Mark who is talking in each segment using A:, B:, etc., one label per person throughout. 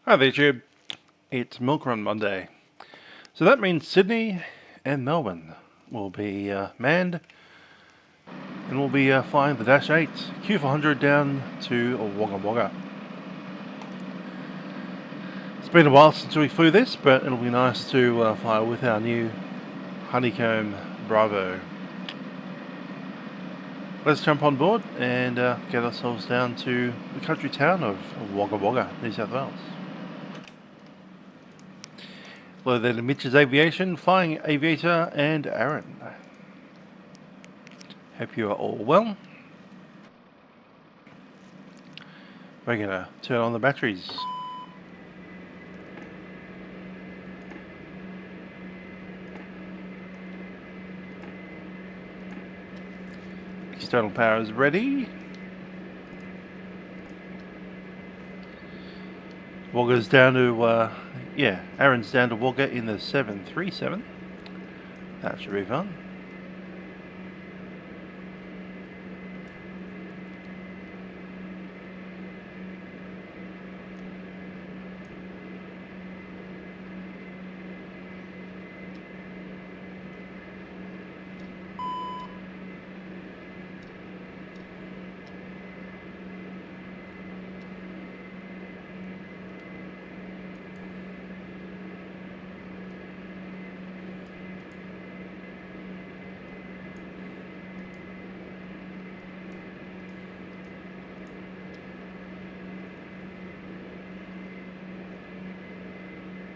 A: Hi there, YouTube. It's Milk Run Monday. So that means Sydney and Melbourne will be manned, and we'll be flying the Dash 8 Q400 down to Wagga Wagga. It's been a while since we flew this, but it'll be nice to fly with our new Honeycomb Bravo. Let's jump on board and get ourselves down to the country town of Wagga Wagga, New South Wales. Hello there to Mitch's Aviation, Flying Aviator, and Aaron. Hope you are all well. We're going to turn on the batteries. External power is ready. Wagga's down to, Aaron's down to Wagga in the 737. That should be fun.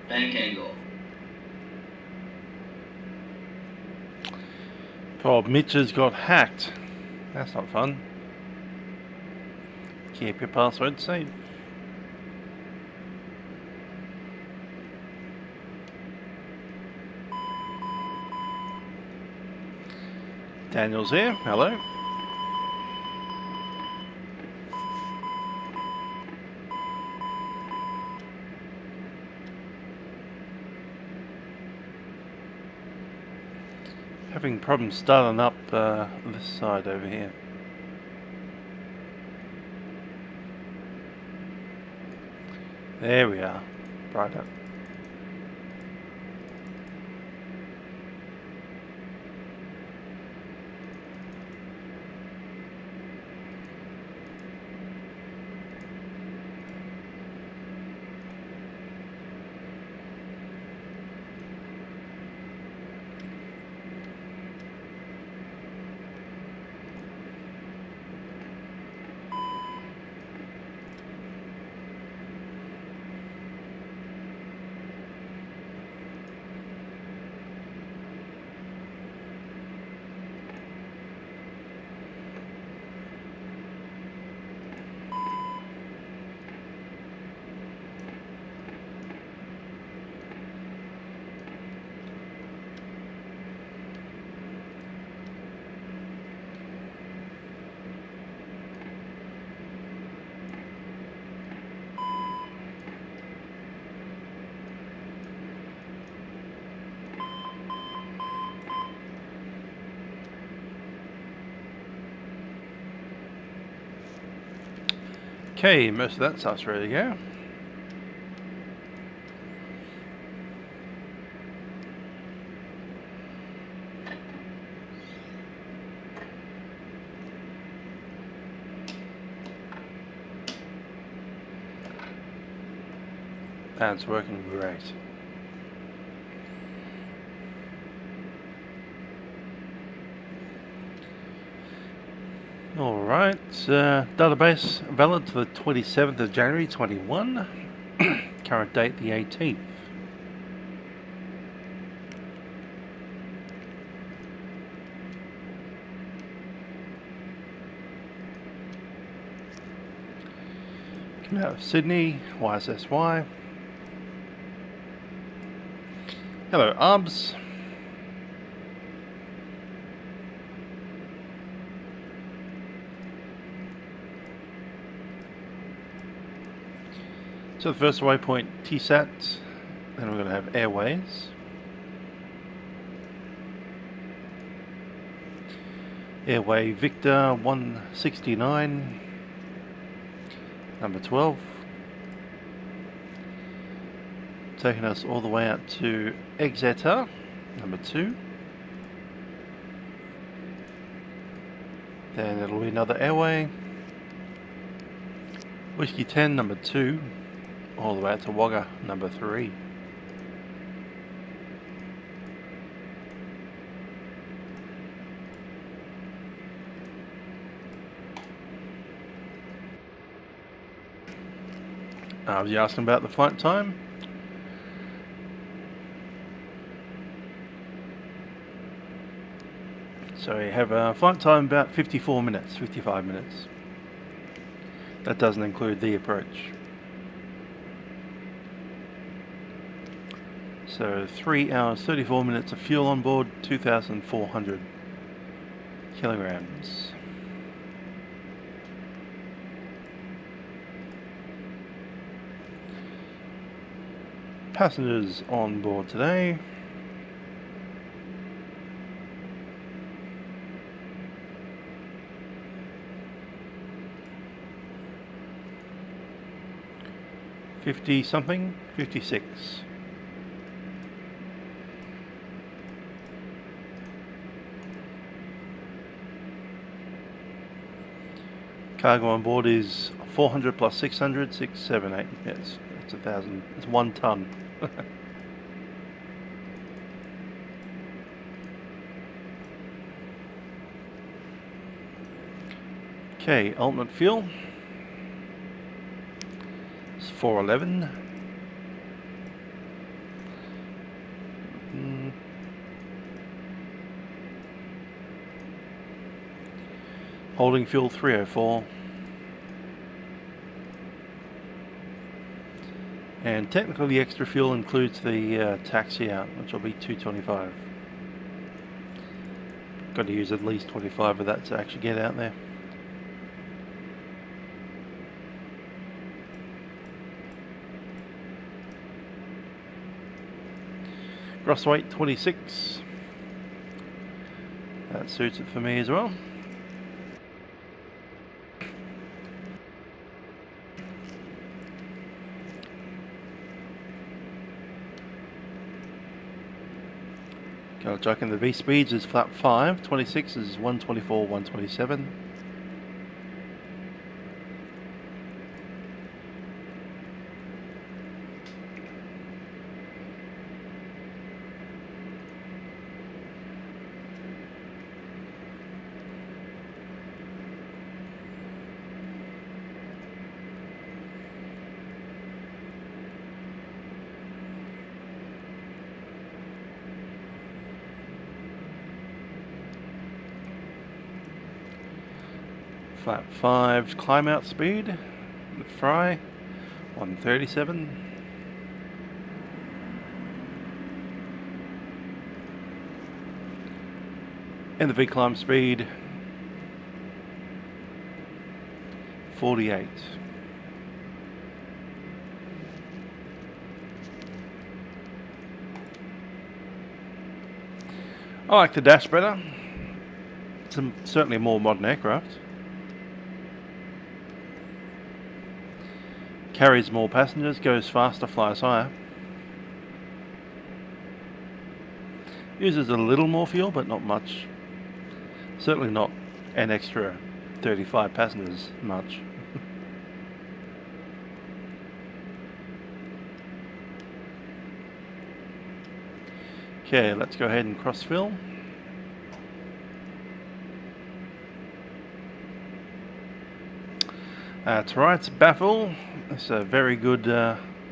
B: Bank angle.
A: Oh, Mitch has got hacked. That's not fun. Keep your password safe. Daniel's here. Hello. Having problems starting up this side over here. There we are. Right up. Okay, most of that stuff's ready to go. That's working great. Alright, database valid to the 27th of January 21, current date the 18th. Coming out of Sydney, YSSY. Hello, ARBS. So the first waypoint TSAT, then we're going to have Airways. Airway Victor 169, number 12. taking us all the way out to Exeter, number 2. Then it'll be another airway. Whiskey 10, number 2, all the way out to Wagga, number 3. I was asking about the flight time. So you have a flight time about 54 minutes, 55 minutes. That doesn't include the approach. So 3 hours 34 minutes of fuel on board, 2,400 kilograms. Passengers on board today. Something, 56. Cargo on board is 400 plus 600, 6, 7, 8. Yes, it's 1,000. It's 1 ton. Okay, ultimate fuel. 411. Holding fuel 304. And technically the extra fuel includes the taxi out, which will be 225. Got to use at least 25 of that to actually get out there. Gross weight 26. That suits it for me as well. Got to chuck in the V speeds is flap 5, 26 is 124, 127. Flap 5 climb out speed, the fry 137. And the V climb speed 48. I like the dash better. It's certainly a more modern aircraft. Carries more passengers, goes faster, flies higher. Uses a little more fuel, but not much. Certainly not an extra 35 passengers much. Okay, let's go ahead and cross fill. To right's baffle. It's a very good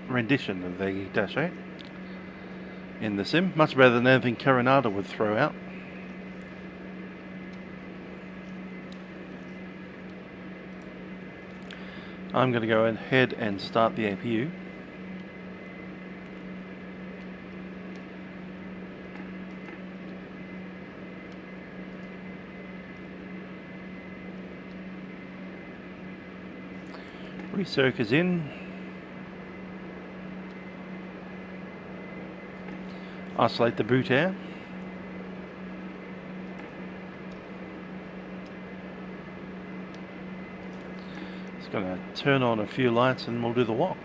A: rendition of the Dash 8 in the sim. Much better than anything Carinata would throw out. I'm going to go ahead and start the APU. Recirc is in. Isolate the boot air. It's going to turn on a few lights and we'll do the walk.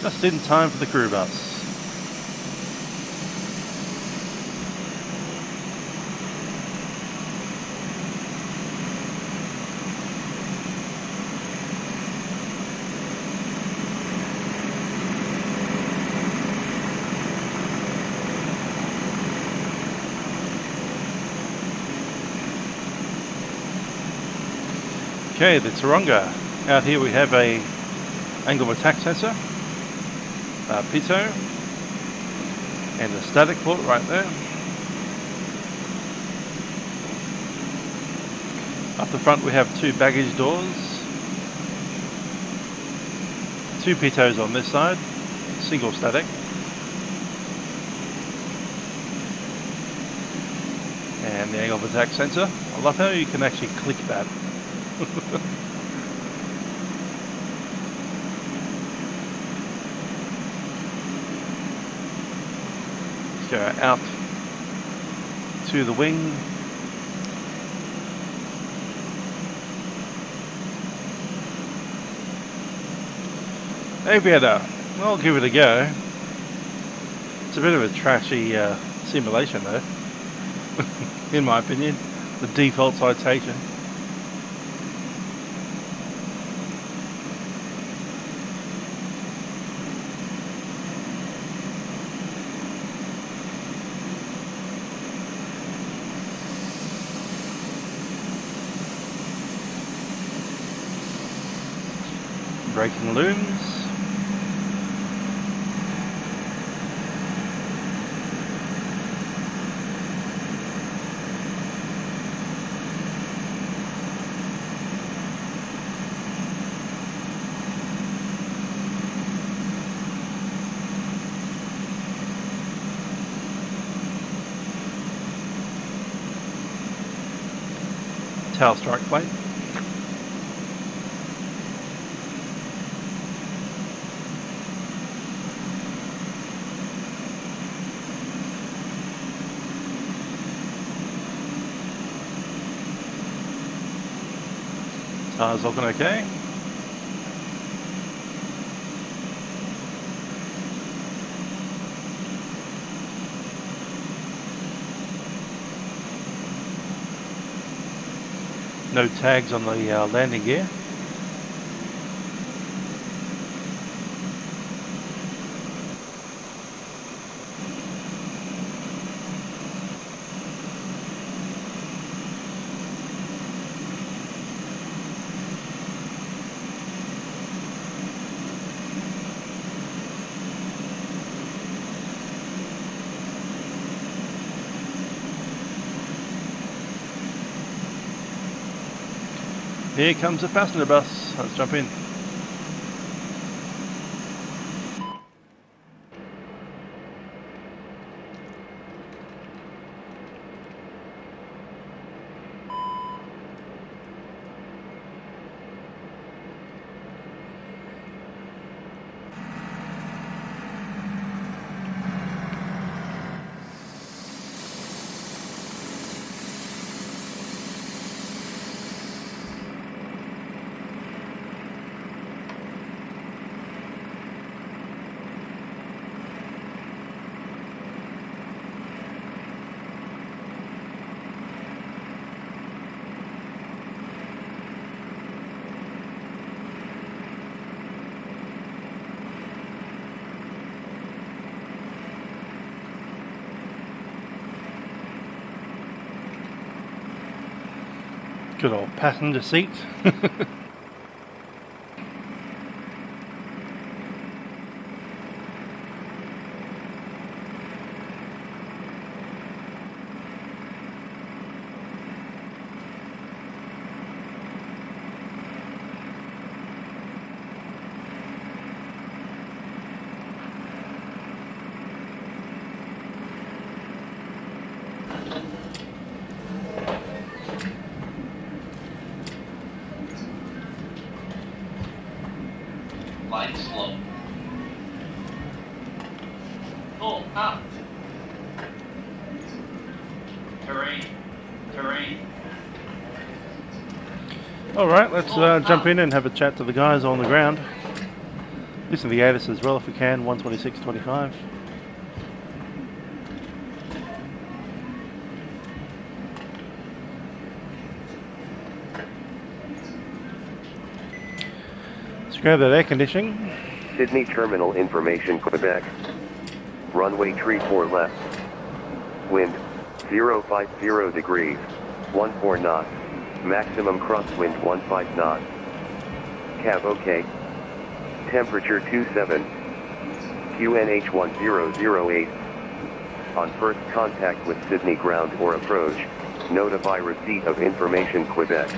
A: Just in time for the crew bus. Okay, the Taronga. Out here we have a angle of attack sensor, pitot, and a static port right there. Up the front we have two baggage doors, two pitots on this side, single static. And the angle of attack sensor. I love how you can actually click that. Let's go out to the wing. Aviator, I'll give it a go. It's a bit of a trashy simulation though, in my opinion. The default citation. Braking looms. Tail strike plate. Tires looking okay. No tags on the landing gear. Here comes the passenger bus. Let's jump in. Good old passenger seat.
B: Light slope. Oh, ah. Terrain.
A: Alright, let's jump in and have a chat to the guys on the ground. Listen to the ATIS as well if we can, 126.25. Let's grab that air conditioning.
C: Sydney Terminal Information, Quebec. Runway 34 left. Wind 050 degrees, 14 knots. Maximum crosswind 15 knots. Cab OK. Temperature 27. QNH 1008. On first contact with Sydney ground or approach, notify receipt of information, Quebec.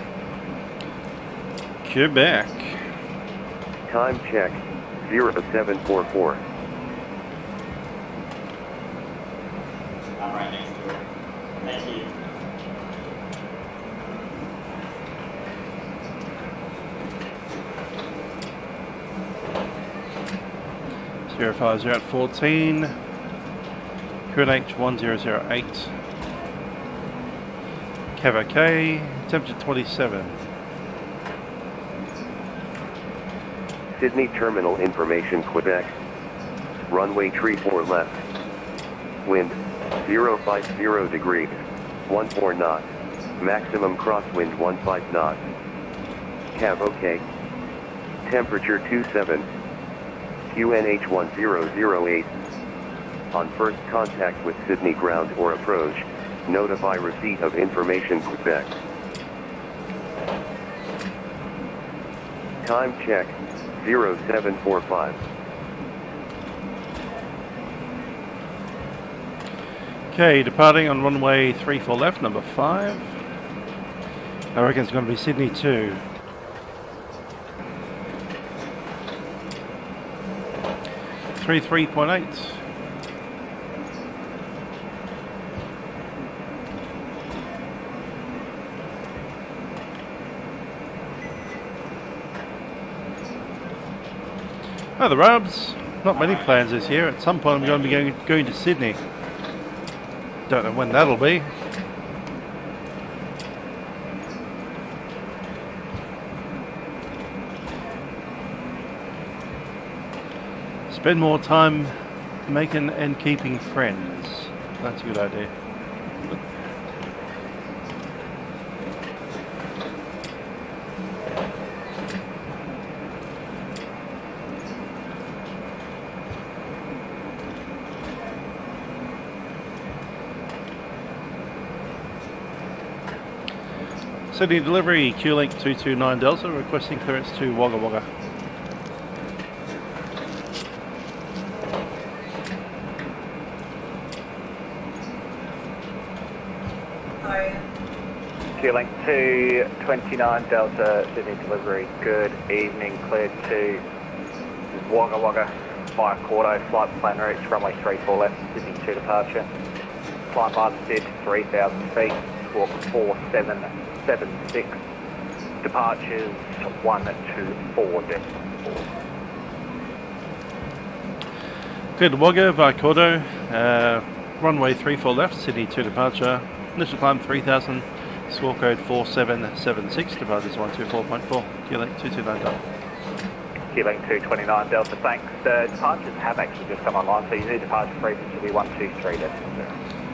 A: Quebec.
C: Time check 0744.
B: I'm right next to it. Thank you.
A: Zero 50 at 14. QNH 1008. Cab OK. Temperature 27.
C: Sydney Terminal Information, Quebec. Runway 34 left. Wind 050 degrees, 14 knots. Maximum crosswind 15 knots. Cab OK. Temperature 27. QNH 1008. On first contact with Sydney ground or approach, notify receipt of information, Quebec. Time check 0745.
A: Okay, departing on runway 34 left, number 5. I reckon it's going to be Sydney 2. Three 3.8. Oh, the Rubs. Not many plans this year. At some point I'm going to be going to Sydney. Don't know when that'll be. Spend more time making and keeping friends. That's a good idea. Sydney delivery, Q-Link 229 Delta, requesting clearance to Wagga Wagga.
D: Q-Link 229 Delta, Sydney delivery, good evening, cleared to Wagga Wagga, via Cordo, flight plan route, runway 34 left, Sydney 2 departure. Climb by the SID, 3,000 feet, squawk 4776, departures 124 decimal 4.
A: Cleared to Wagga via Cordo, runway 34 left, Sydney 2 departure, initial climb 3000, score code 4776, departures 124.4, Q-Link 229 Delta.
D: Q-Link 229 Delta, thanks. Departures have actually just come online, so your new departure frequency will be 123 decimal 0.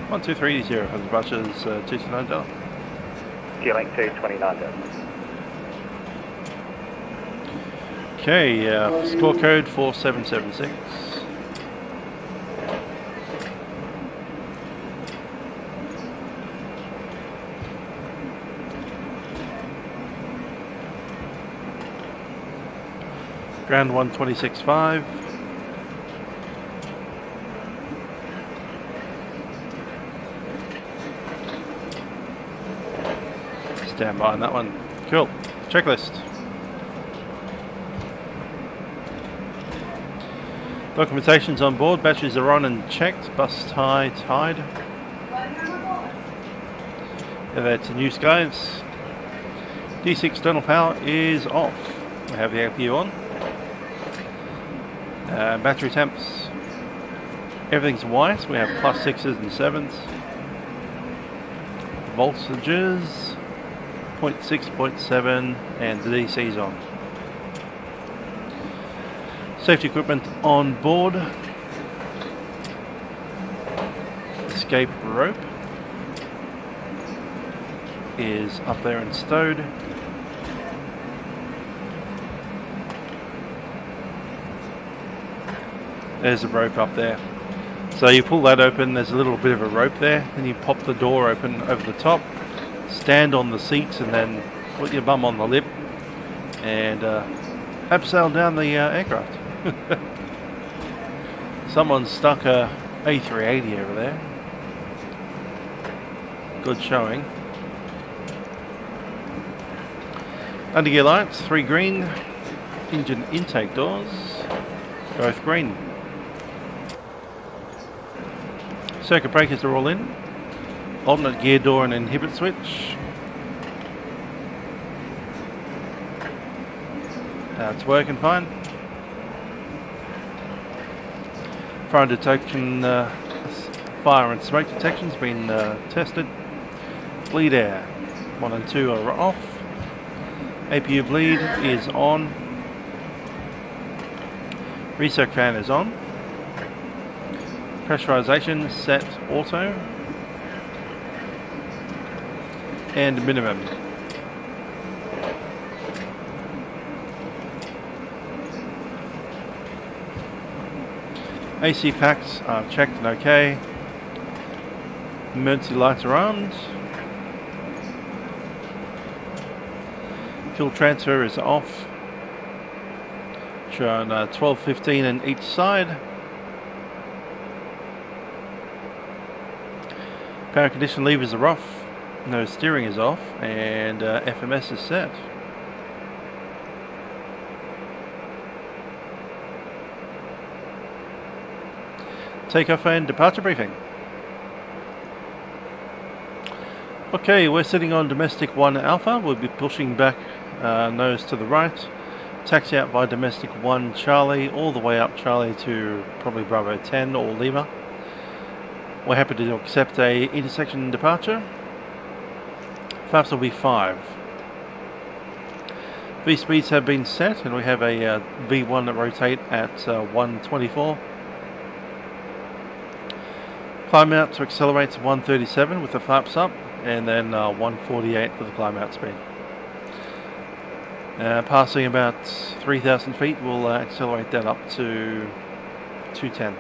A: 1230 for departures 229 Delta.
D: Q-Link 229 Delta.
A: Okay, score code 4776. Ground 126.5. Stand by on that one. Cool. Checklist. Documentation's on board. Batteries are on and checked. Bus tie tied. Yeah, that's New Skies. DC external power is off. We have the APU on. Battery temps. Everything's white. We have +6s and 7s. Voltages 0.6, 0.7, and the DC's on. Safety equipment on board. Escape rope is up there and stowed. There's a rope up there. So you pull that open, there's a little bit of a rope there, then you pop the door open over the top, stand on the seats and then put your bum on the lip and abseil down the aircraft. Someone's stuck a A380 over there. Good showing. Undergear lights, 3 green. Engine intake doors, both green. Circuit breakers are all in. Alternate gear door and inhibit switch. It's working fine. Fire detection, fire and smoke detection has been tested. Bleed air 1 and 2 are off. APU bleed is on. Recirc fan is on. Pressurization set auto. And minimum. AC packs are checked and okay. Emergency lights are armed. Fuel transfer is off. Showing 12-15 on each side. Power condition levers are off. No steering is off. And FMS is set. Takeoff and departure briefing. Okay, we're sitting on domestic 1 Alpha. We'll be pushing back nose to the right. Taxi out by domestic 1 Charlie, all the way up Charlie to probably Bravo 10 or Lima. We're happy to accept a intersection departure. Flaps will be 5. V speeds have been set and we have a V1 that rotate at 124. Climb out to accelerate to 137 with the flaps up, and then 148 for the climb out speed. Passing about 3,000 feet, we'll accelerate that up to 210.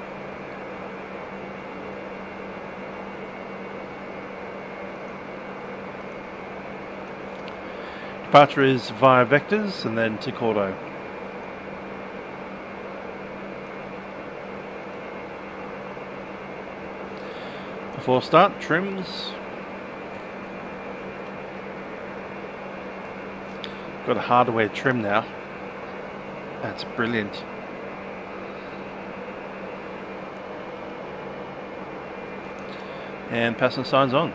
A: Departure is via vectors and then to Cordo. Before start, trims. Got a hardware trim now. That's brilliant. And passenger signs on.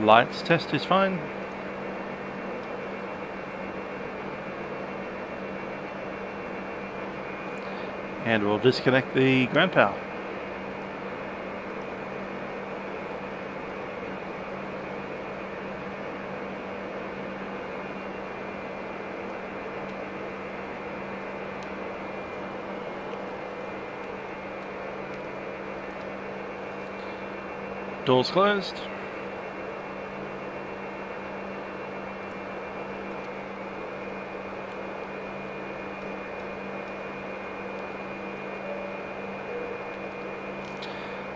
A: Lights test is fine. And we'll disconnect the ground power. Doors closed.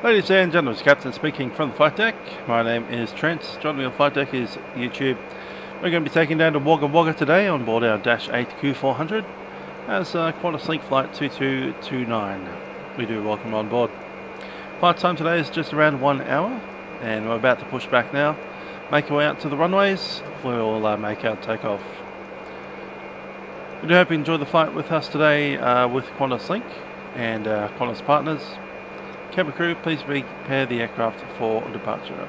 A: Ladies and gentlemen, it's Captain speaking from the flight deck. My name is Trent. Joining me on the flight deck is YouTube. We're going to be taking down to Wagga Wagga today on board our Dash 8 Q400 as Qantaslink Flight 2229. We do welcome on board. Flight time today is just around 1 hour and we're about to push back now. Make our way out to the runways. We'll make our takeoff. We do hope you enjoy the flight with us today with Qantaslink and Qantas partners. Cabin crew, please prepare the aircraft for departure.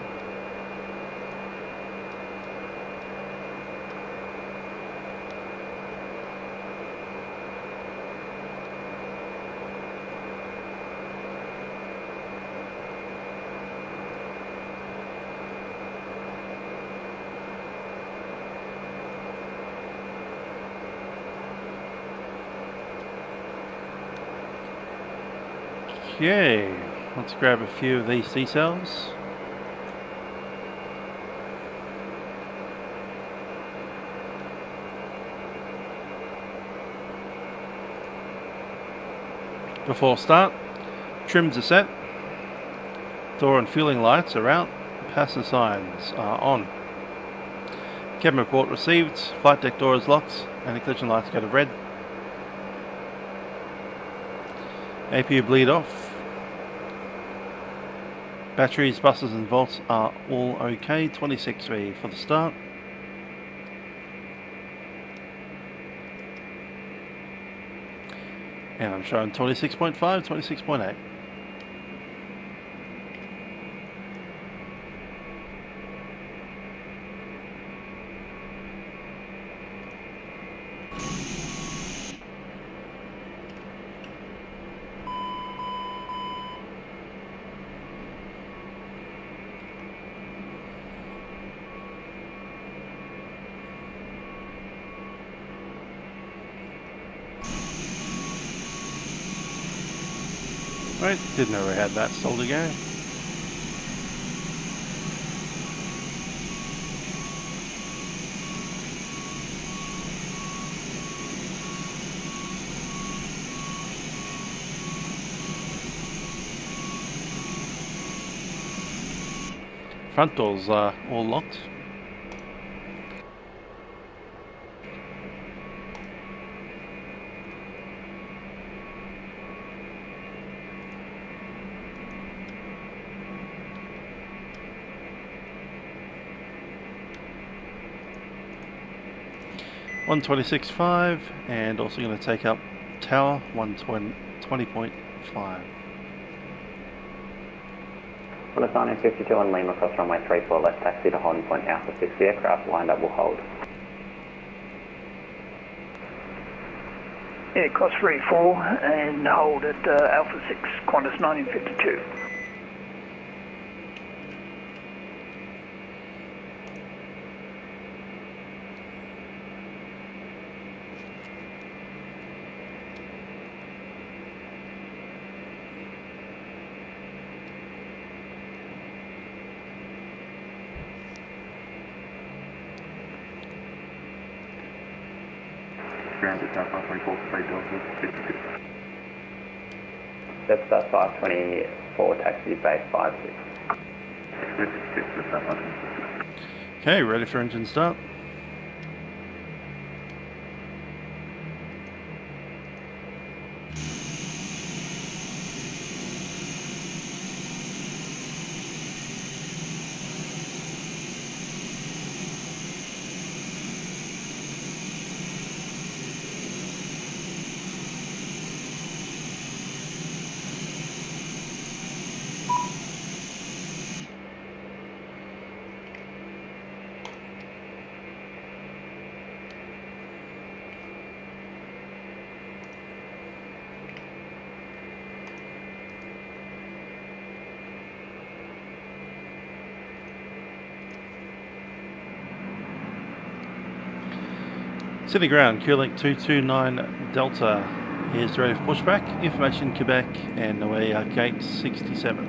A: Okay, let's grab a few of these C-cells. Before start, trims are set, door and fueling lights are out, passenger signs are on. Cabin report received, flight deck door is locked, and the collision lights go to red. APU bleed off. Batteries, buses and volts are all okay. 26V for the start. And I'm showing 26.5, 26.8. Right, didn't know we had that still to go. Front doors are all locked. $126.5 and also going to take up tower 120.5.
E: On a 1952 on Lima across runway 34 left taxi to holding point Alpha 6, the aircraft lined up will hold.
F: Yeah, cross 34 and hold at Alpha 6, Qantas 1952.
E: Jetstar 524 taxi base 56.
A: Okay, ready for engine start. City ground, Qlink 229 Delta is ready for pushback. Information Quebec, and we are gate 67.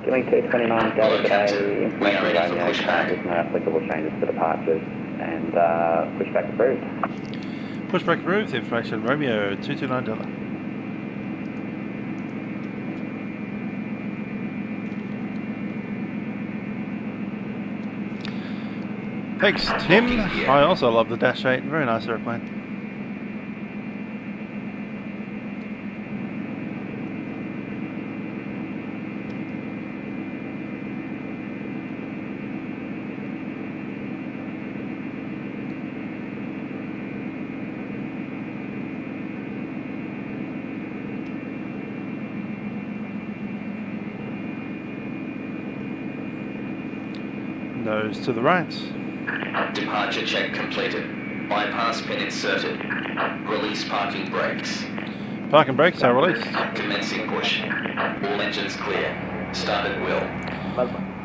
E: Qlink 229 Delta today, information Romeo, there's no applicable changes to departures, and pushback approved.
A: Pushback approved, information Romeo 229 Delta. Thanks, Tim. I also love the Dash 8. Very nice airplane. Nose to the right.
G: Departure check completed. Bypass pin inserted. Release parking brakes.
A: Parking brakes are released.
G: Commencing push. All engines clear. Start at wheel.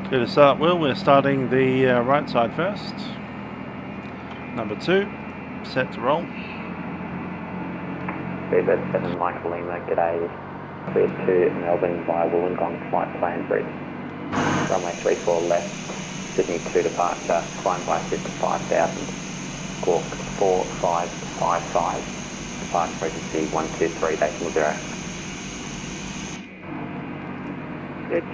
A: Clear to start wheel. We're starting the right side first. Number 2. Set to roll.
E: Speedbird 7 Mike Lima, g'day. Clear to Melbourne via Wollongong flight plan bridge. Runway 34 left, Sydney 2 departure, climb by 55,000. Squawk 4555, departure frequency 123.0.
F: Get to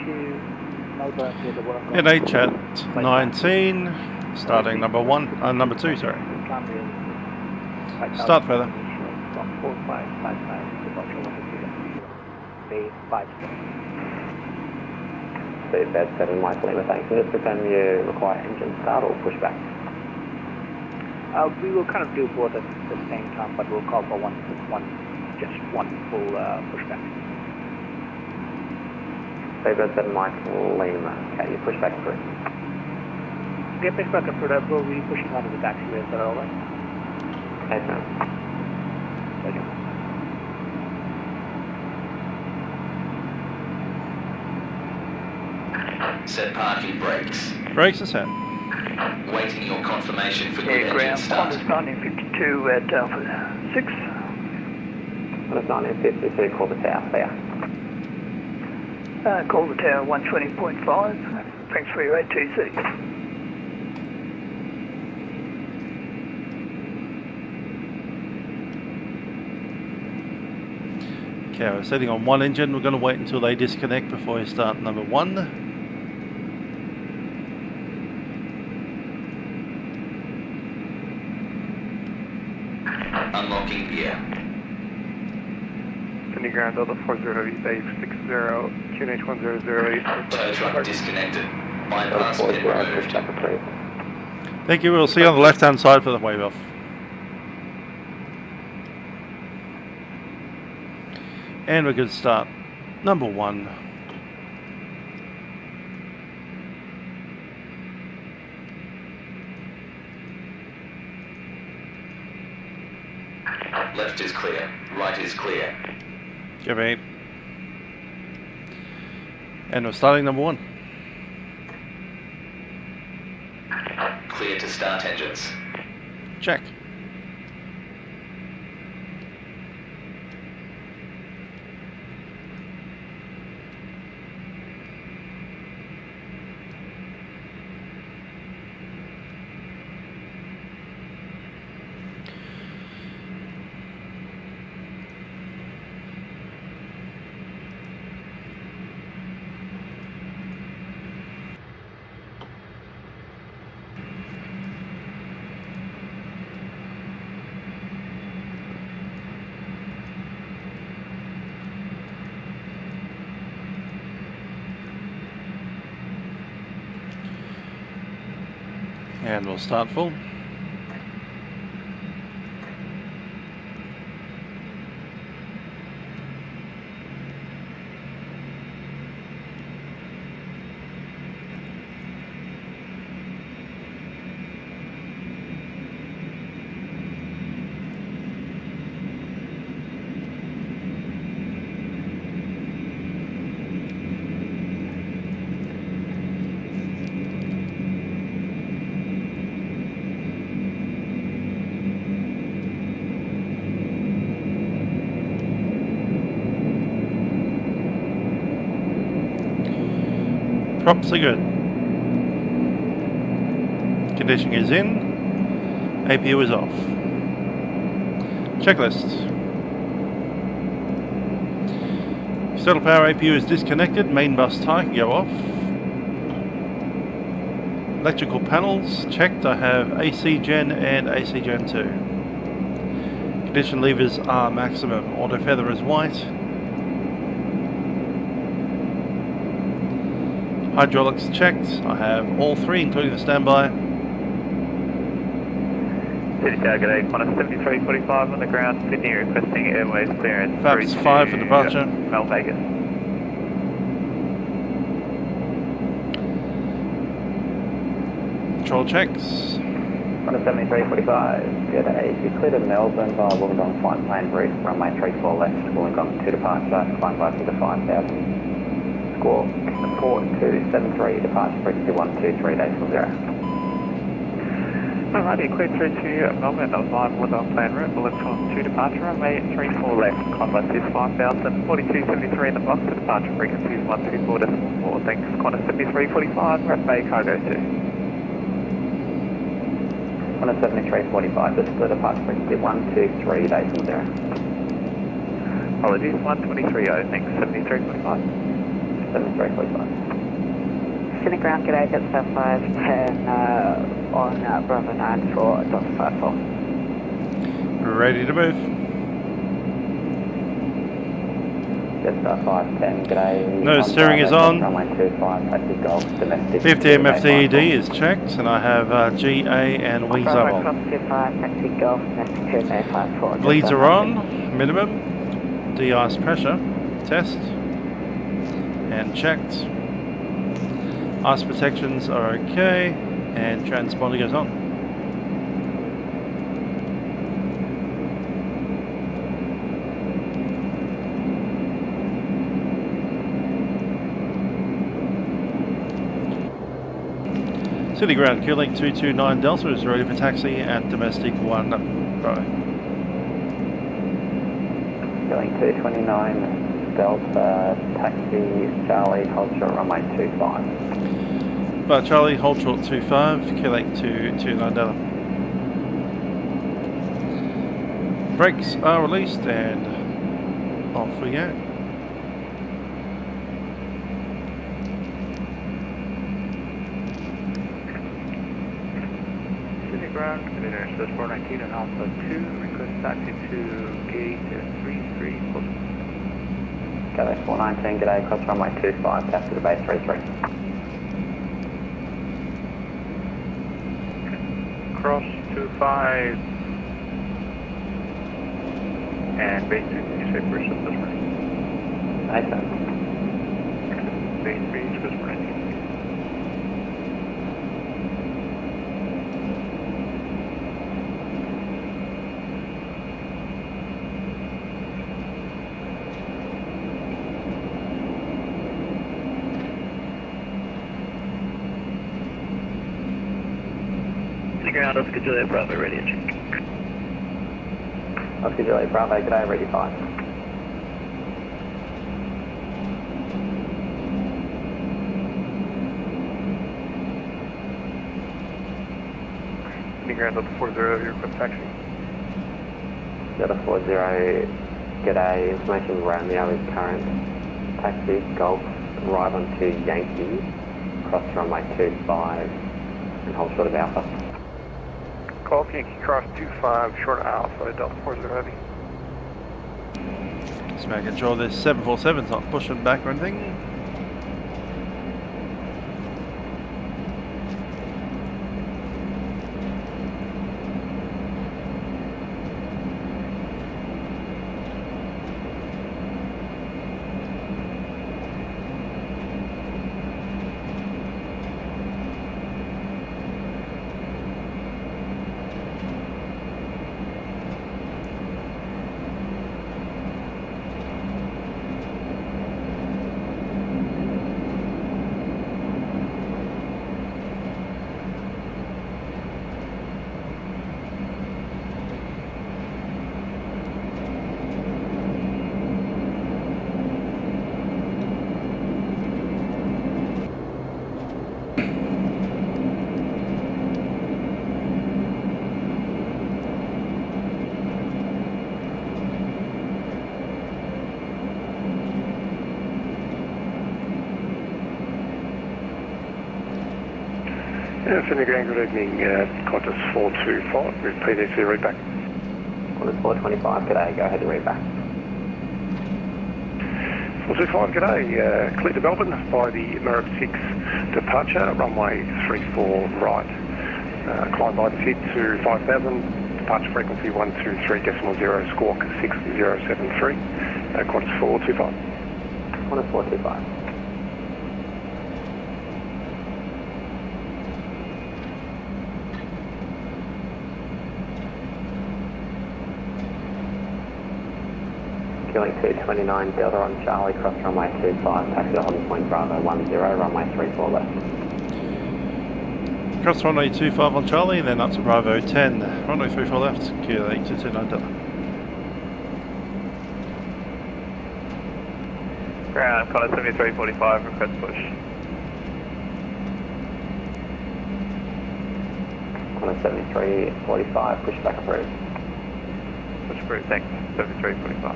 F: Melbourne to the Wollongong.
A: At H at 19, starting number 2, sorry. Start further.
E: Speedbird 7 Mike Lima, thanks. Can you just confirm you require engine start or pushback?
F: We will kind of do both at the same time, but we'll call for just one full pushback.
E: Speedbird 7 Mike Lima, okay, you pushback through.
F: Yeah, pushback approved. We'll be pushing out of the taxiway, is that all right?
E: Okay, sir.
F: Okay.
G: Set parking brakes.
A: Brakes are set.
G: Waiting your confirmation for good engine
F: Ground
G: start.
F: Qantas 1952 at Alpha 6.
E: Qantas 1952, call the tower, clear.
F: Call the tower 120.5. Thanks for your ATC.
A: Okay, we're setting on one engine. We're going to wait until they disconnect before we start number 1.
G: Unlocking gear.
H: Sydney Ground Delta 40 Heavy Base 60 QNH 1008.
G: Tow truck disconnected. Bypass
E: Delta
G: pit
E: 40,
G: removed.
E: pushback approved.
A: Thank you. We'll see you on the left-hand side for the wave off. And we're going to start number 1.
G: Left is clear. Right is clear.
A: Give me. And we're starting number 1.
G: Clear to start engines.
A: Check. And we'll start full. Props are good. Conditioning is in. APU is off. Checklist. External power APU is disconnected. Main bus tie can go off. Electrical panels checked. I have AC Gen and AC Gen 2. Condition levers are maximum. Auto feather is white. Hydraulics checked. I have all 3, including the standby.
H: City Tower, g'day. Qantas 7345 on the ground. Sydney requesting airways clearance.
A: Flaps 5 for departure.
H: Mel Vegas.
A: Control checks.
E: Qantas 7345, g'day. You clear to Melbourne via Wollongong flight plan route, runway 34 left, Wollongong 2 departure, climb by 55,000. Squawk 4273, departure frequency 123.0.
H: Alrighty, clear through to Melbourne, that was live with our plan route. We'll lift on 2 departure, runway 34 left, Qantas is 5,000, 4273 in the box, departure frequency is 124.4, thanks, Qantas 7345, Red Bay Cargo 2.
E: Qantas 7345, this is the departure frequency 123.0.
H: Apologies, 123.0, thanks, 7345.
E: 7345.
F: Sydney ground, g'day, Jetstar 510 on Bravo 9 for Delta 54.
A: Ready to move.
E: Jetstar 510, g'day.
A: No steering is on.
E: Runway 25, taxi golf, domestic.
A: 50 MFTED is checked, and I have GA and wings are
F: Bravo
A: on.
F: cross 25, taxi golf, domestic 2854.
A: Bleeds are on, minimum. De-ice pressure, test, and checked. Ice protections are okay, and transponder goes on. City ground, Qlink 229 Delta is ready for taxi at domestic 1 Bravo.
E: Qlink 229 Delta, taxi Charlie, hold short runway 25.
A: But Charlie, hold short 25, Qlink 229 Delta. Brakes are released and off we go.
H: Sydney ground, Commander Express 419 and Alpha 2, request taxi to gate 33, close.
E: G'day 419, g'day, cross runway 25, taxi to base 33.
H: Cross 25 and base 3, you say first of this morning?
E: Nathan.
H: Base 3, Express 419. Ground, Oscar Juliet Bravo, ready and check.
E: Oscar Juliet Bravo, g'day, ready 5.
H: Sydney Ground, Delta 40, your request taxi.
E: Delta 40, g'day, information Romeo is current. Taxi, Golf, arrive onto Yankee, cross runway 25, and hold short of Alpha.
H: Golf Yankee Cross 25, short Alpha, Delta 40 heavy.
A: Just making sure this 747's not pushing back or anything.
I: Sydney Ground, good evening, Qantas 425, with PDC readback.
E: Qantas 425, g'day, go ahead and read back.
I: 425, g'day, clear to Melbourne by the America 6 departure, runway 34 right. Climb by the FID to 5,000, departure frequency 123.0, squawk 6073, Qantas 425.
E: Qantas 425. Qlink 229 Delta on Charlie, cross runway 25, taxi to holding point Bravo 10, runway 34 left.
A: across runway 25 on Charlie, and then up to Bravo 10. Runway 34 left, QL8 to 29.
H: Ground, Connor 7345, request push.
E: Connor 7345, push back approved.
H: Push approved, thanks. 7345.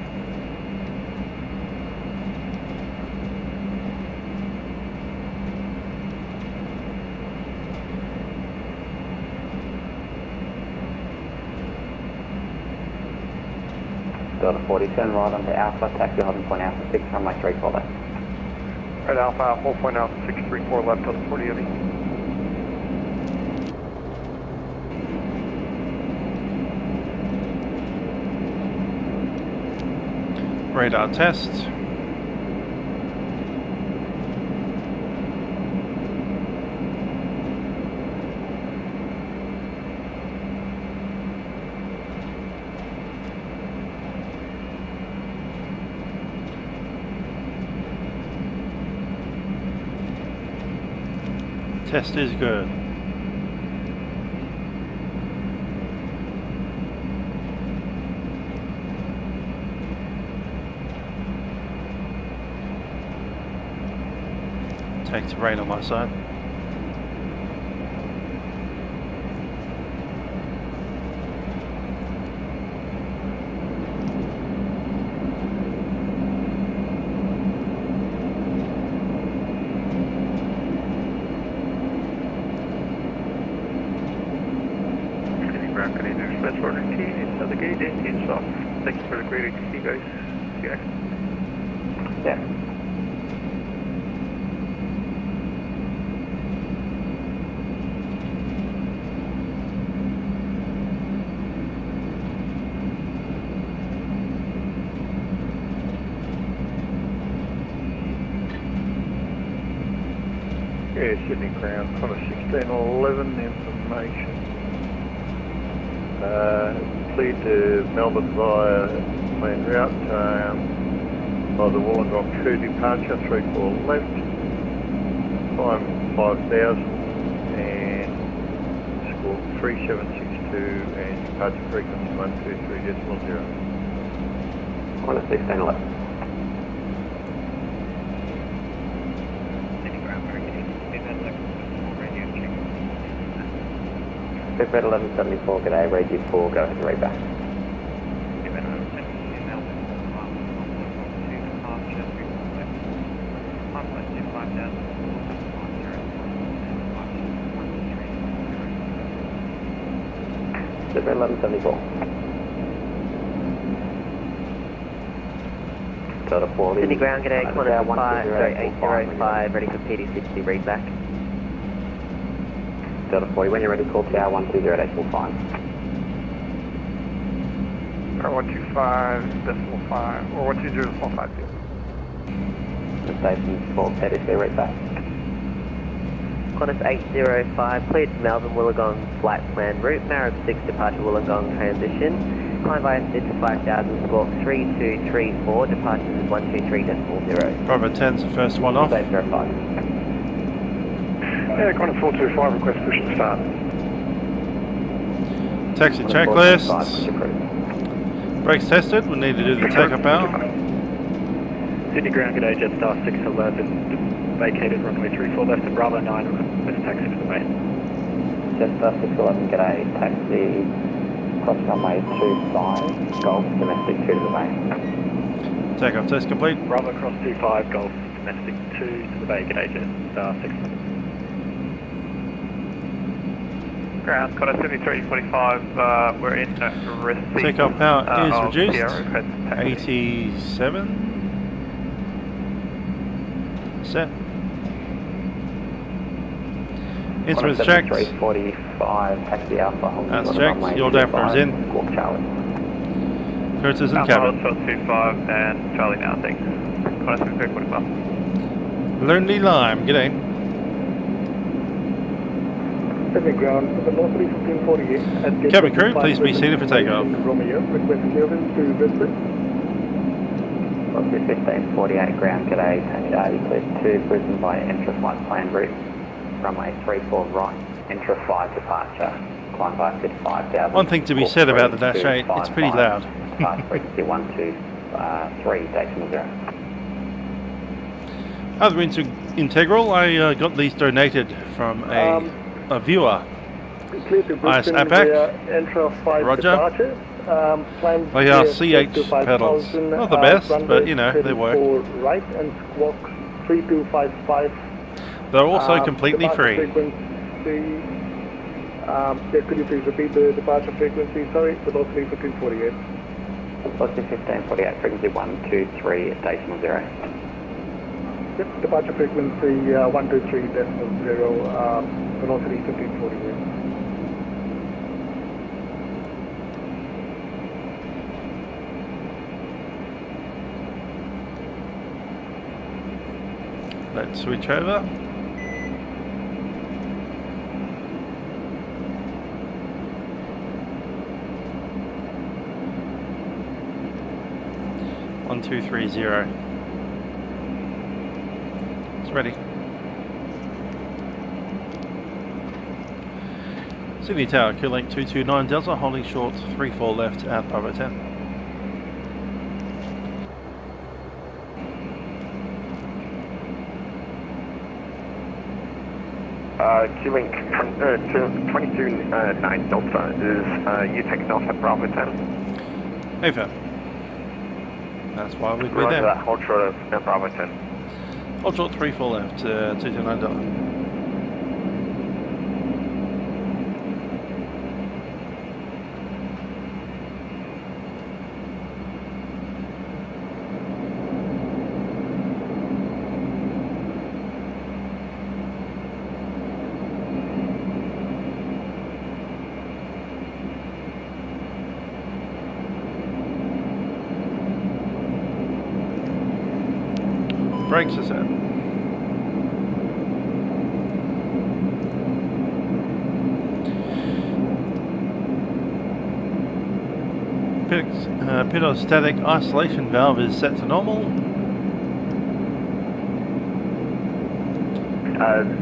E: Delta 40, turn right onto Alpha, taxi 11.8 Alpha 6, runway 34 left.
H: Red Alpha, 4.0 Alpha 634 left, Delta 40 heavy.
A: Radar test. Test is good. Take the rain on my side.
H: Thank you for the greeting. See you guys. See you guys.
E: Yeah.
H: Yeah, Sydney Crown, Connor 1611 information. Cleared to Melbourne via main route by the Wollongong 2 departure, 34 left, time 5000 and score 3762 and departure frequency 123.0.
E: Connor 16 left. Prepar3d 1174, g'day, radio 4, go ahead and read back. Prepar3d 1174. Delta 40.
F: Sydney ground, g'day, Qantas 805, ready for PD60, read back.
E: Delta 40, when you're ready, call tower 120 decimal 5.
H: Or 125 decimal 5, or 120 decimal 5.
E: The station's for ActiveSky, read back.
F: Qantas 805, cleared to Melbourne Wollongong flight plan route, Marab 6 departure Wollongong transition. Climb via SID to 5000, squawk 3234, departures is 123.0.
A: Bravo 10's the first one off.
E: State verified.
I: Yeah, Qantas 425, request push to start.
A: Taxi
E: Push
A: checklist.
E: approved.
A: Brakes tested. We need to do the take-up out.
H: Sydney ground, g'day, Jetstar 611, vacated runway 34 left and Bravo 9, let's taxi to the main.
E: Jetstar 611, g'day, taxi cross runway 25, Golf, domestic 2 to the main.
A: Take-off test complete.
H: Bravo cross 25, Golf, domestic 2 to the bay, g'day, Jetstar 611. Ground, Connor 7345, we're in receipt.
A: Take-off power is
H: of
A: reduced.
H: Sierra, request taxi.
A: 87. Set. Instruments checked.
E: 345, taxi Alpha.
A: That's checked. Your dampener is in.
E: Squawk Charlie.
A: Curtis is in
H: Alpha
A: cabin.
H: 1225 and Charlie now, thanks. Connor 7345.
A: Lonely Lime, g'day.
H: Sydney ground, velocity 1548.
A: Cabin crew, please be seated for takeoff.
H: Romeo, request clearance to Brisbane.
E: Velocity 1548, ground, g'day, Charlie, clear to Brisbane by Entra flight plan route. Runway 34 right. Enter 5 departure, climb by 55,000.
A: One thing to be said about the Dash 8, it's pretty loud.
E: Departure frequency 123.0.
A: Other integral, I got these donated from a viewer. APAC, Roger. YSSY pedals, not the best, but you know, they work.
J: Right and squawk 3255.
A: They're also completely free.
J: Could you please repeat the departure frequency? Sorry, velocity 1548.
E: Velocity 1548, frequency 123.0.
J: Yep, departure frequency 123.0, velocity 1548.
A: Let's switch over. One, 2, 3, 0. It's ready. Sydney Tower, Qlink 229 Delta, holding short 34 left at Bravo 10.
I: Qlink 229 Delta, is you taking off at Bravo 10?
A: Over. That's why we'd be
I: Roger
A: there.
I: that, hold short at Bravo 10.
A: Hold short 34 left, 229 Delta. Brakes are set. Pitot-static isolation valve is set to normal.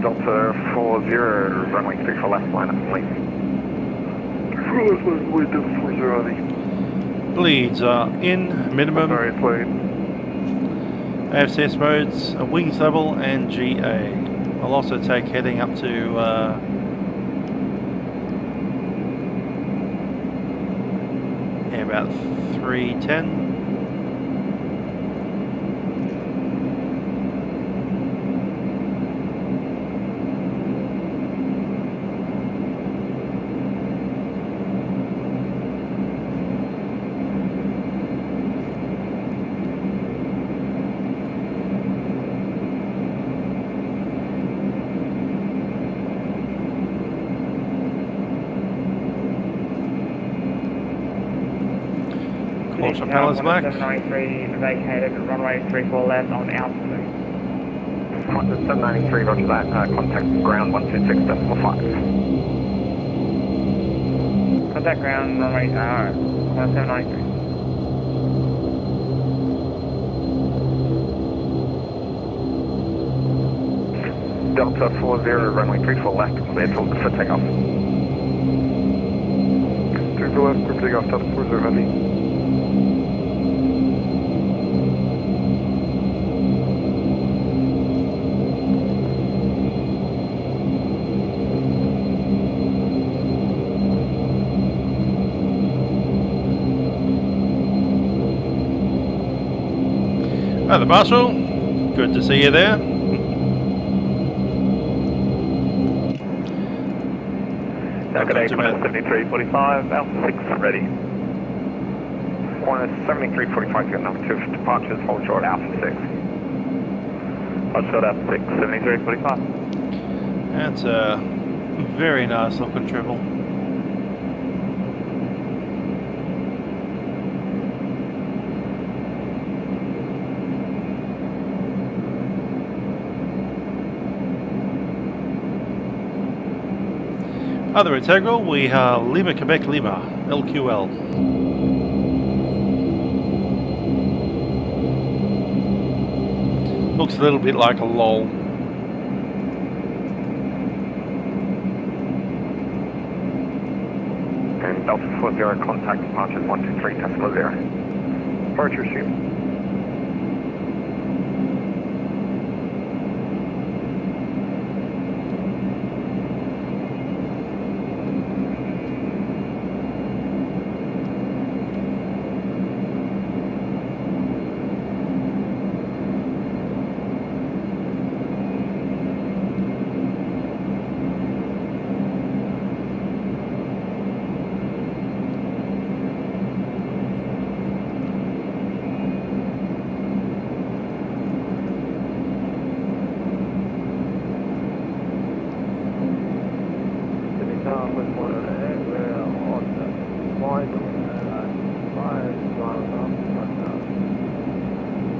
I: Delta 40, runway 34 left, line up, please. 40.
A: Bleeds are in, minimum.
I: Sorry, please.
A: AFCS modes, wings level and GA. I'll also take heading up to about 310. Propellers back.
H: 793 vacated, runway 34 left on altitude.
I: 793, roger that, contact ground 126.5.
H: Contact ground, runway 793.
I: Delta 40, runway 34 left, clear for takeoff. 34 left, clear for takeoff, Delta 40, ready.
A: Hi there, Marshall. Good to see you there.
I: Good day, Qantas 7345, Alpha 6 ready. Qantas 7345, got number 2 departures, hold short Alpha 6. Hold short Alpha 6, 7345.
A: That's a very nice looking triple. Other integral, we have Lima Quebec Lima, LQL. Looks a little bit like a LOL.
H: Qantas 40, contact departures 123 Tesla 0. Departure received.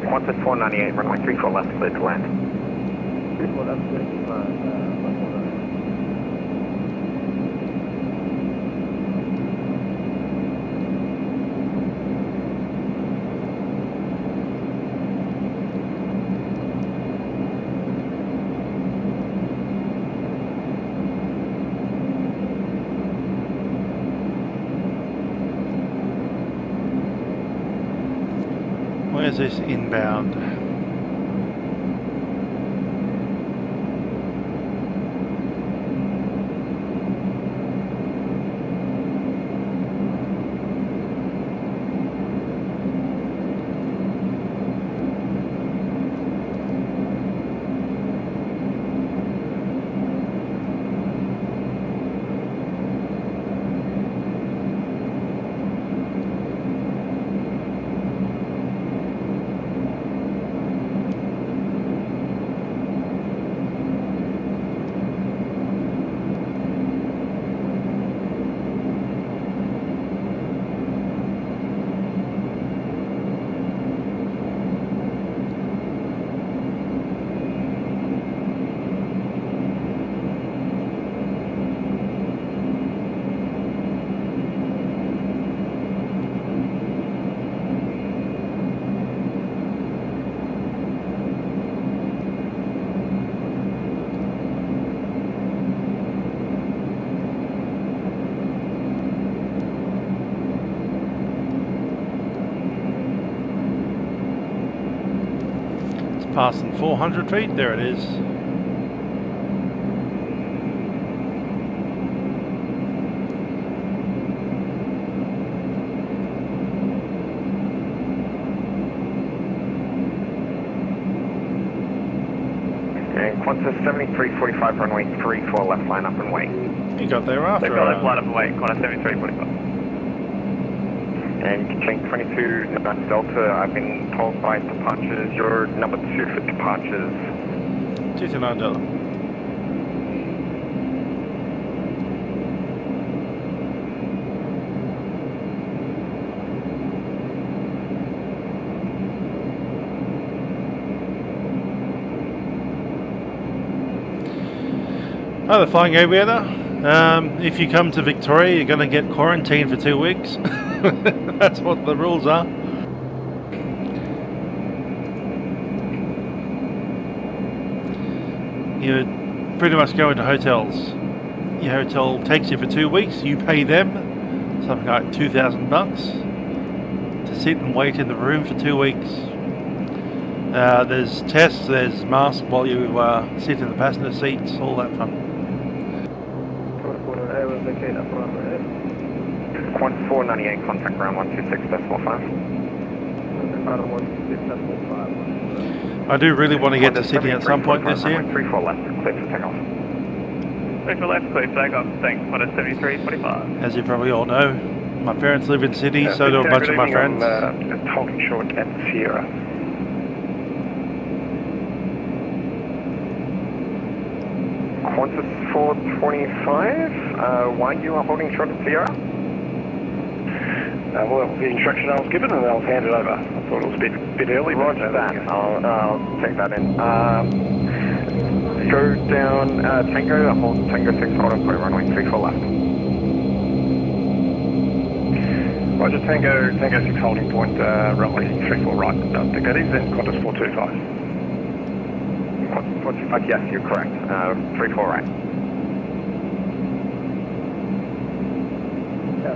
H: Qantas 498, runway 34 left, clear to land. 34 left, clear to land.
A: Where's this inbound? Passing 400 feet, there it is.
H: And Qantas 7345, runway 34 left, line up and wait.
A: You got there after.
H: They've got line up and wait, Qantas 7345. And Chain 22, Delta, I've been told by departures, you're number 2 for departures.
A: 229 Delta. Hi, the flying aviator. If you come to Victoria, you're going to get quarantined for 2 weeks. That's what the rules are. You pretty much go into hotels. Your hotel takes you for 2 weeks. You pay them something like $2,000 to sit and wait in the room for 2 weeks. There's tests, there's masks while you sit in the passenger seats, all that fun.
H: Qantas 498, contact ground 126.5.
A: I do really want to get to Sydney at some point this year.
H: 34 left, clear for takeoff.
D: 34 left, clear for takeoff. Thanks, Qantas 7345.
A: As you probably all know, my parents live in Sydney, so do a bunch of my friends.
I: Talking short at Sierra.
H: Qantas 425, why you are holding short at Sierra?
I: Well, that was the instruction I was given and I was handed over. I thought it was a bit early.
H: Roger that. I'll take that in. Go down Tango, hold Tango 6, hold on, put runway 34 left.
I: Roger, Tango 6 holding point, runway 34 right. Take that is then Qantas 425.
H: Qantas 425, yes, you're correct. 34 right.
J: Yeah.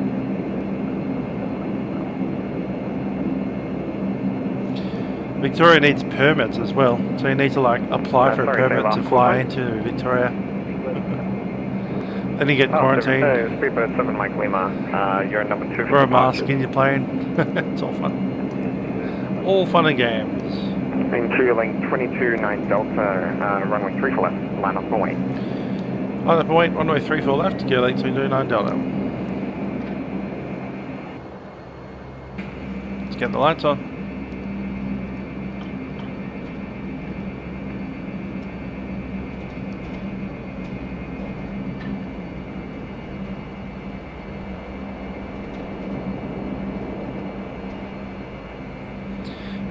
A: Victoria needs permits as well, so you need to like apply for a permit to fly into Victoria. Then you get quarantined.
H: Speedbird 7 Mike Lima, you're number 2.
A: Wear a mask in your plane. It's all fun. All fun and games.
H: Into link 22-9 Delta, runway 3 for left, line up and wait.
A: Line up and wait, runway 3 for left, gear link 229 Delta. Let's get the lights on.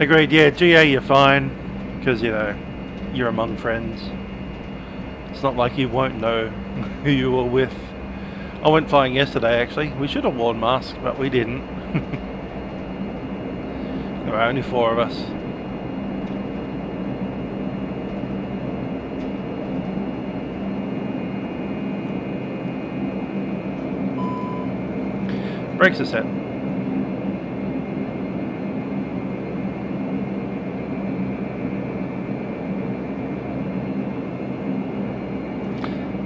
A: Agreed, yeah, GA you're fine, because, you know, you're among friends. It's not like you won't know who you were with. I went flying yesterday, actually. We should have worn masks, but we didn't. There were only 4 of us. Brakes are set.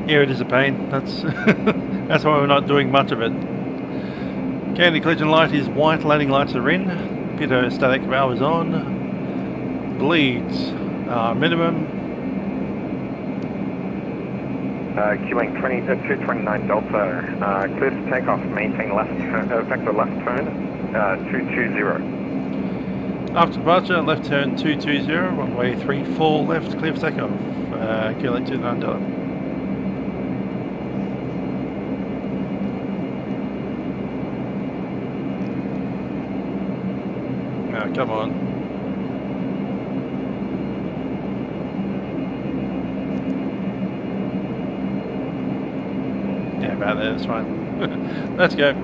A: Yeah, it is a pain. That's that's why we're not doing much of it. Candy collision light is white, landing lights are in. Pitot static valve is on. Bleeds minimum.
H: Q-Link 229 Delta, clear to take off, maintain left turn, vector left turn, 220.
A: After departure, left turn 220, runway 34 left, clear for takeoff. Q-Link 229 Delta. Come on. Yeah, about there, that's fine. Let's go.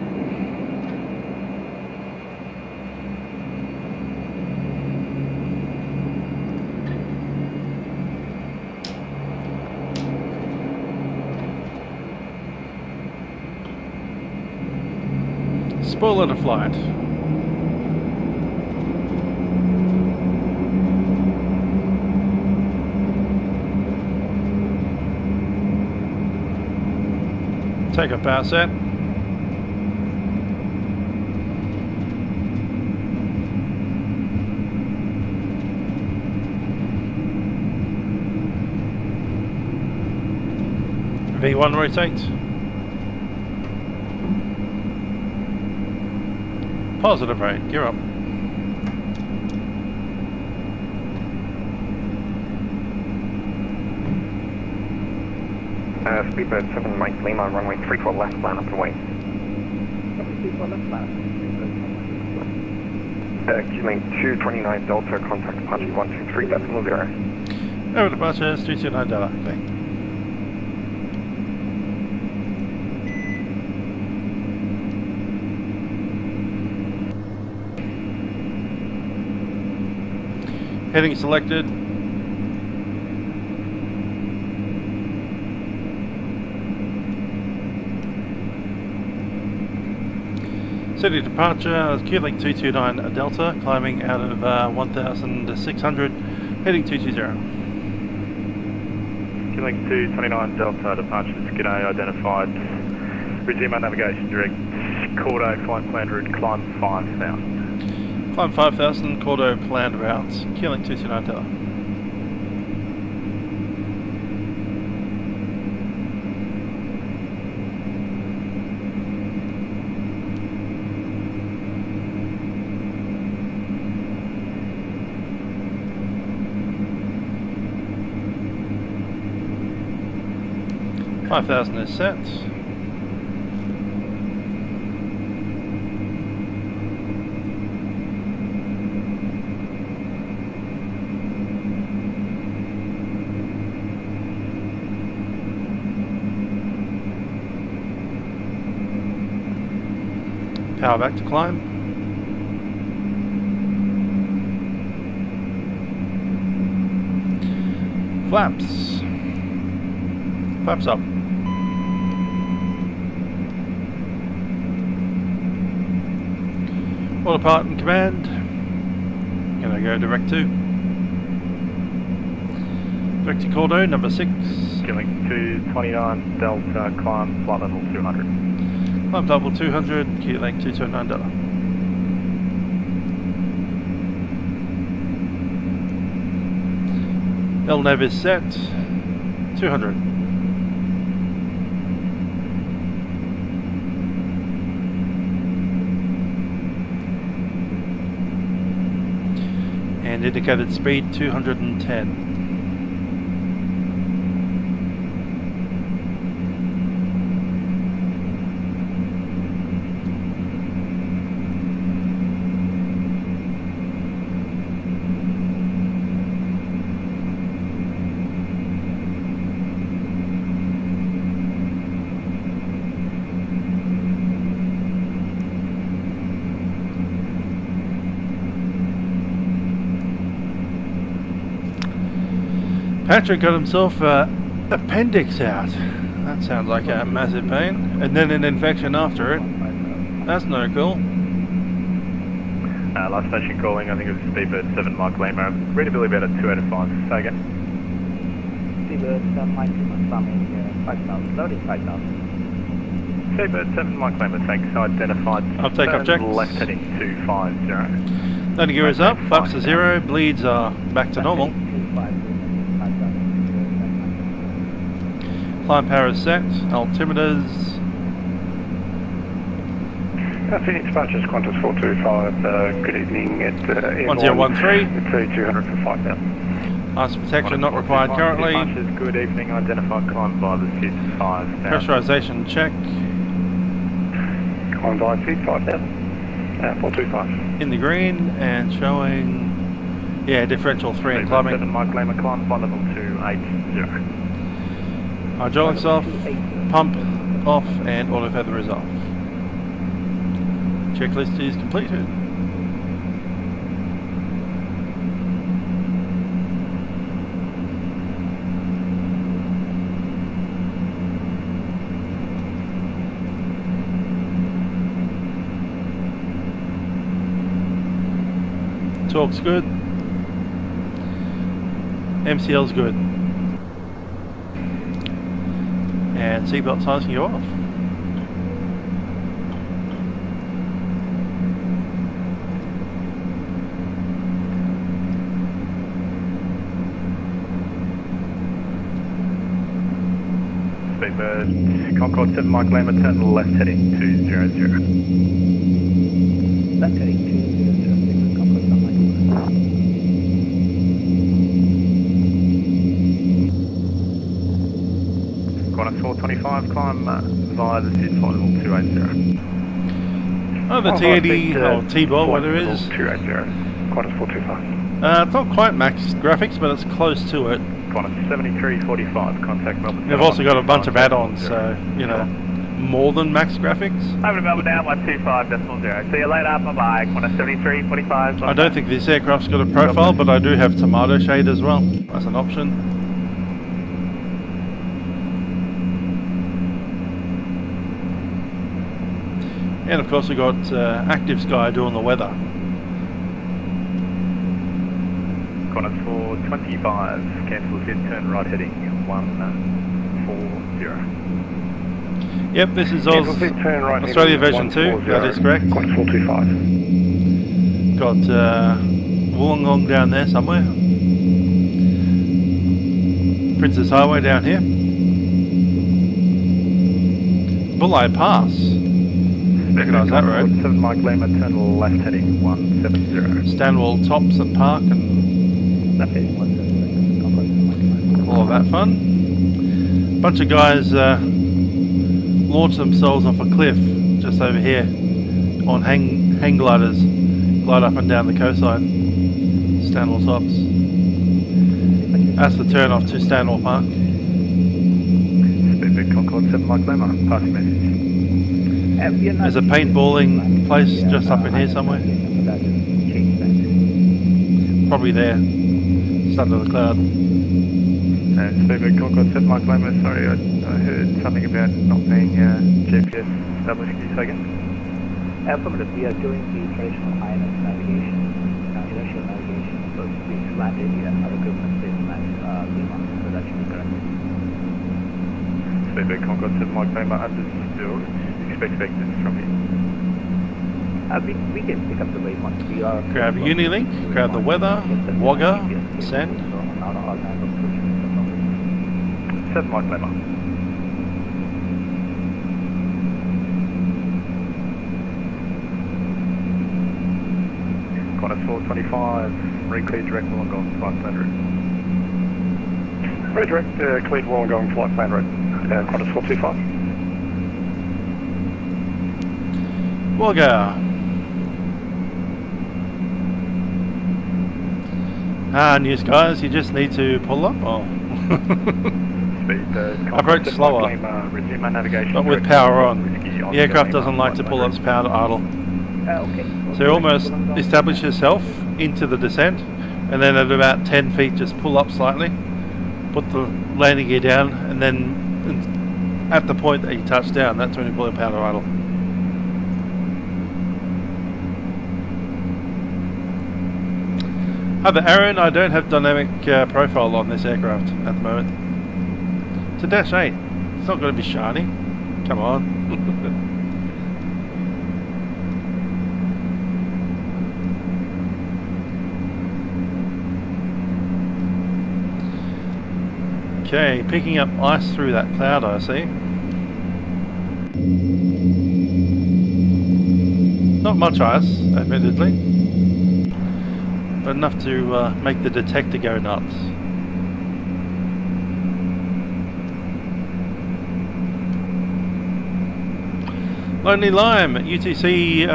A: Spoiler to flight. Take a power set. V1 rotate. Positive rate, gear up.
H: Speedbird 7 Mike Lima, runway 34 left, line up and wait. Q-Link 229 Delta, contact departure 123.0.
A: Over departure, 229 Delta, thank you. Heading selected. City departure, Q-Link 229 Delta, climbing out of 1,600, heading 220.
H: Q-Link 229 Delta, departure G'day identified. Resume our navigation direct. Cordo, flight planned route, climb 5,000.
A: Climb 5,000, Cordo planned routes, Q-Link 229 Delta. $5,000 is set. Power back to climb. Flaps. Flaps up. Autopilot in command. Gonna go direct to. Direct to Cordo, number 6.
H: Link 229 Delta, climb flight level 200.
A: Climb level 200, Link 229 Delta. LNAV is set, 200. And indicated speed 210. Patrick got himself an appendix out. That sounds like a massive pain. And then an infection after it. That's no cool.
H: Last station calling, I think it was Speedbird 7 Mike Lima. Readability about a 2 out of 5. Say again.
D: Speedbird 7 Mike Lima, summing 5,000, loading 5,000.
H: Speedbird 7 Mike Lima, thanks. Identified.
A: I'll take off checks.
H: Left heading 250.
A: Landing gear is up, flaps are 0, bleeds are back to normal. Climb power is set, altimeters.
I: Phoenix Departures, Qantas 425, good evening at
A: 1013.
I: It's 200 for 5,000.
A: Ice protection not required currently.
H: Departures, good evening, identified climb by the seat 5,000.
A: Pressurization check.
I: Climb by seat 5,000. 425.
A: In the green and showing, yeah, differential 3 and climbing.
H: 7 Mike Lima, climb by level 280.
A: Hydraulics off, pump off, and auto feather is off. Checklist is completed. Torque's good. MCL's good. And seatbelt signs can go off.
H: Speedbird, Concorde 7 Mike Lima, turn left heading 200.
D: Left heading 200, Concorde 7 Mike Lima.
H: Qantas 425, climb via the seat flight level 280.
A: Oh, the T80 or T-Ball, whatever it is.
I: 280, Qantas 425.
A: It's not quite max graphics, but it's close to it.
H: Qantas 7345, contact Melbourne.
A: They've also got a bunch of add-ons, so, you know, more than max graphics.
D: Over to Melbourne now, 125.0. See you later, bye-bye. Qantas 7345.
A: I don't think this aircraft's got a profile, but I do have tomato shade as well, as an option. And of course we got ActiveSky doing the weather.
H: Qantas 425, cancel the turn right heading 140.
A: Yep, this is Australia version 2, that is correct.
I: Qantas 425.
A: Got Wollongong down there somewhere. Princess Highway down here. Bulleye Pass. Recognise that road.
H: 7 Mike Lima, turn left heading 170.
A: Stanwell Tops and Park and all of that fun. Bunch of guys launched themselves off a cliff just over here on hang gliders. Glide up and down the coastline. Stanwell Tops. That's the turn off to Stanwell Park.
H: Speedbird Concorde 7 Mike Lima, passing message.
A: There's a paintballing place just up in here somewhere. Probably there. Just under the cloud.
H: And Speedbird Concorde 7 Mike Lima, sorry, I heard something about not being GPS established. Can you say again?
D: Affirmative, we are doing the traditional INS navigation, inertial navigation. landed, yeah, other equipment is match Lima, so that should be correct.
H: Speedback Concord 7 Mike Lima, understood. Expect vectors from here.
D: We can pick up the lead once we are...
A: Grab Unilink, grab the weather, Wagga, send.
H: 7 Mike Lima. Qantas 425, re-clear direct Wollongong flight plan route.
I: Redirect, cleared Wollongong flight plan route. Qantas 425.
A: Wagga. News guys, you just need to pull up. Oh. Approach slower,
H: resume my navigation.
A: but with power on. The aircraft doesn't like to pull its power to idle.
D: Okay.
A: So almost establish yourself into the descent, and then at about 10 feet just pull up slightly, put the landing gear down, and then at the point that you touch down, that's when you pull your power to idle. Hi there Aaron, I don't have dynamic profile on this aircraft at the moment. It's a Dash 8, it's not going to be shiny, come on. Okay, picking up ice through that cloud I see. Not much ice, admittedly, but enough to make the detector go nuts. Lonely Lime at UTC,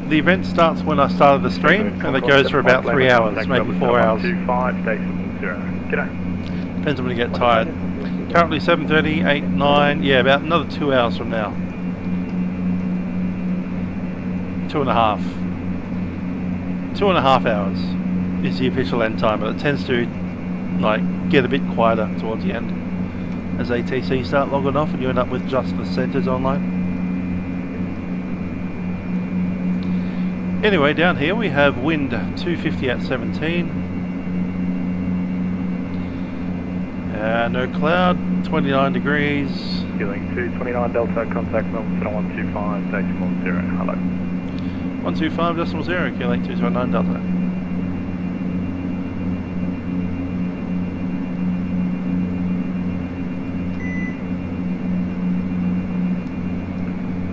A: the event starts when I started the stream, and it goes for about 3 hours, maybe 4 hours.
H: 25, station 0. G'day.
A: Depends on when you get tired. Currently 7:30, 8, 9, yeah, about another 2 hours from now. 2.5. 2.5 hours is the official end time, but it tends to like get a bit quieter towards the end as ATC start logging off and you end up with just the centres online. Anyway, down here we have wind 250 at 17. No cloud, 29 degrees.
H: Healing 229 Delta, contact Melbourne 125, decimal 0. Hello.
A: 125 decimal 0, Q-Link 229 Delta.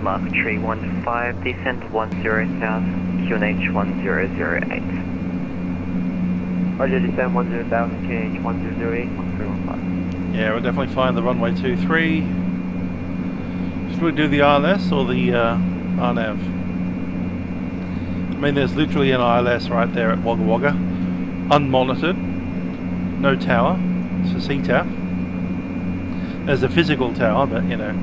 F: Mark tree 15, descent 10 south, QNH 1008. Roger, descent 10 south, QNH 1008, 1315.
A: Yeah, we'll definitely find the runway 23. Should we do the ILS or the RNAV? I mean, there's literally an ILS right there at Wagga Wagga, unmonitored, no tower, it's a CTAF. There's a physical tower, but you know.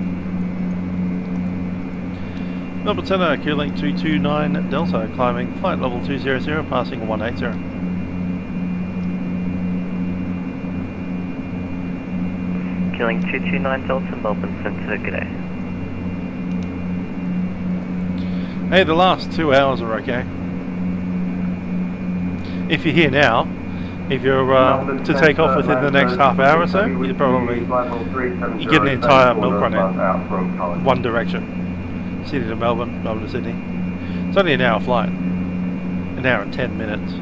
A: Melbourne Centre, Q-Link 229 Delta, climbing flight level 200, passing 180.
F: Q-Link 229 Delta, Melbourne Centre, g'day.
A: Hey, the last 2 hours are okay. If you're here now, if you're to take off within the next half hour or so, you probably get an entire milk run in one direction. Sydney to Melbourne, Melbourne to Sydney. It's only an hour flight. An hour and 10 minutes.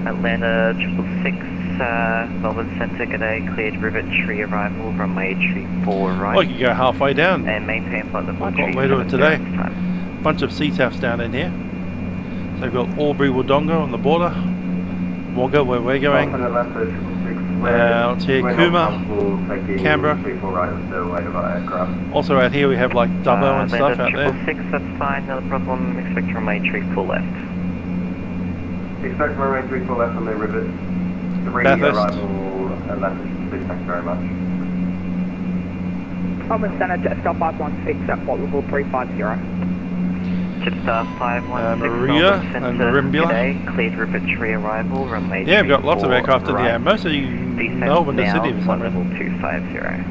F: Atlanta 666, Melbourne Centre, g'day, cleared rivet tree arrival, runway tree 4 right.
A: Oh, you can go halfway down.
F: And maintain flight level
A: I've got way to it today. Bunch of CTAFs down in here. So we've got Albury Wodonga on the border. Wagga where we're going. Out here, Cooma, Canberra. Also out here we have like Dubbo and stuff out there.
F: 666, that's fine, not a problem. Expect runway tree 4 left.
C: Expect runway 3 4 left on the rivet.
A: Bathurst.
C: Atlanta, thanks very much.
D: Melbourne Centre, Jetstar 516 at flight level 350.
F: Chipstar 516,
A: Maria
F: Melbourne
A: and
F: Centre,
A: Marimbula.
F: g'day, cleared rivet tree arrival, runway
A: Yeah, we've got
F: tree
A: lots of
F: 4
A: aircraft in the air.
F: right.
A: Most of you Melbourne to Sydney for some
F: flight level
A: reason.
F: 250.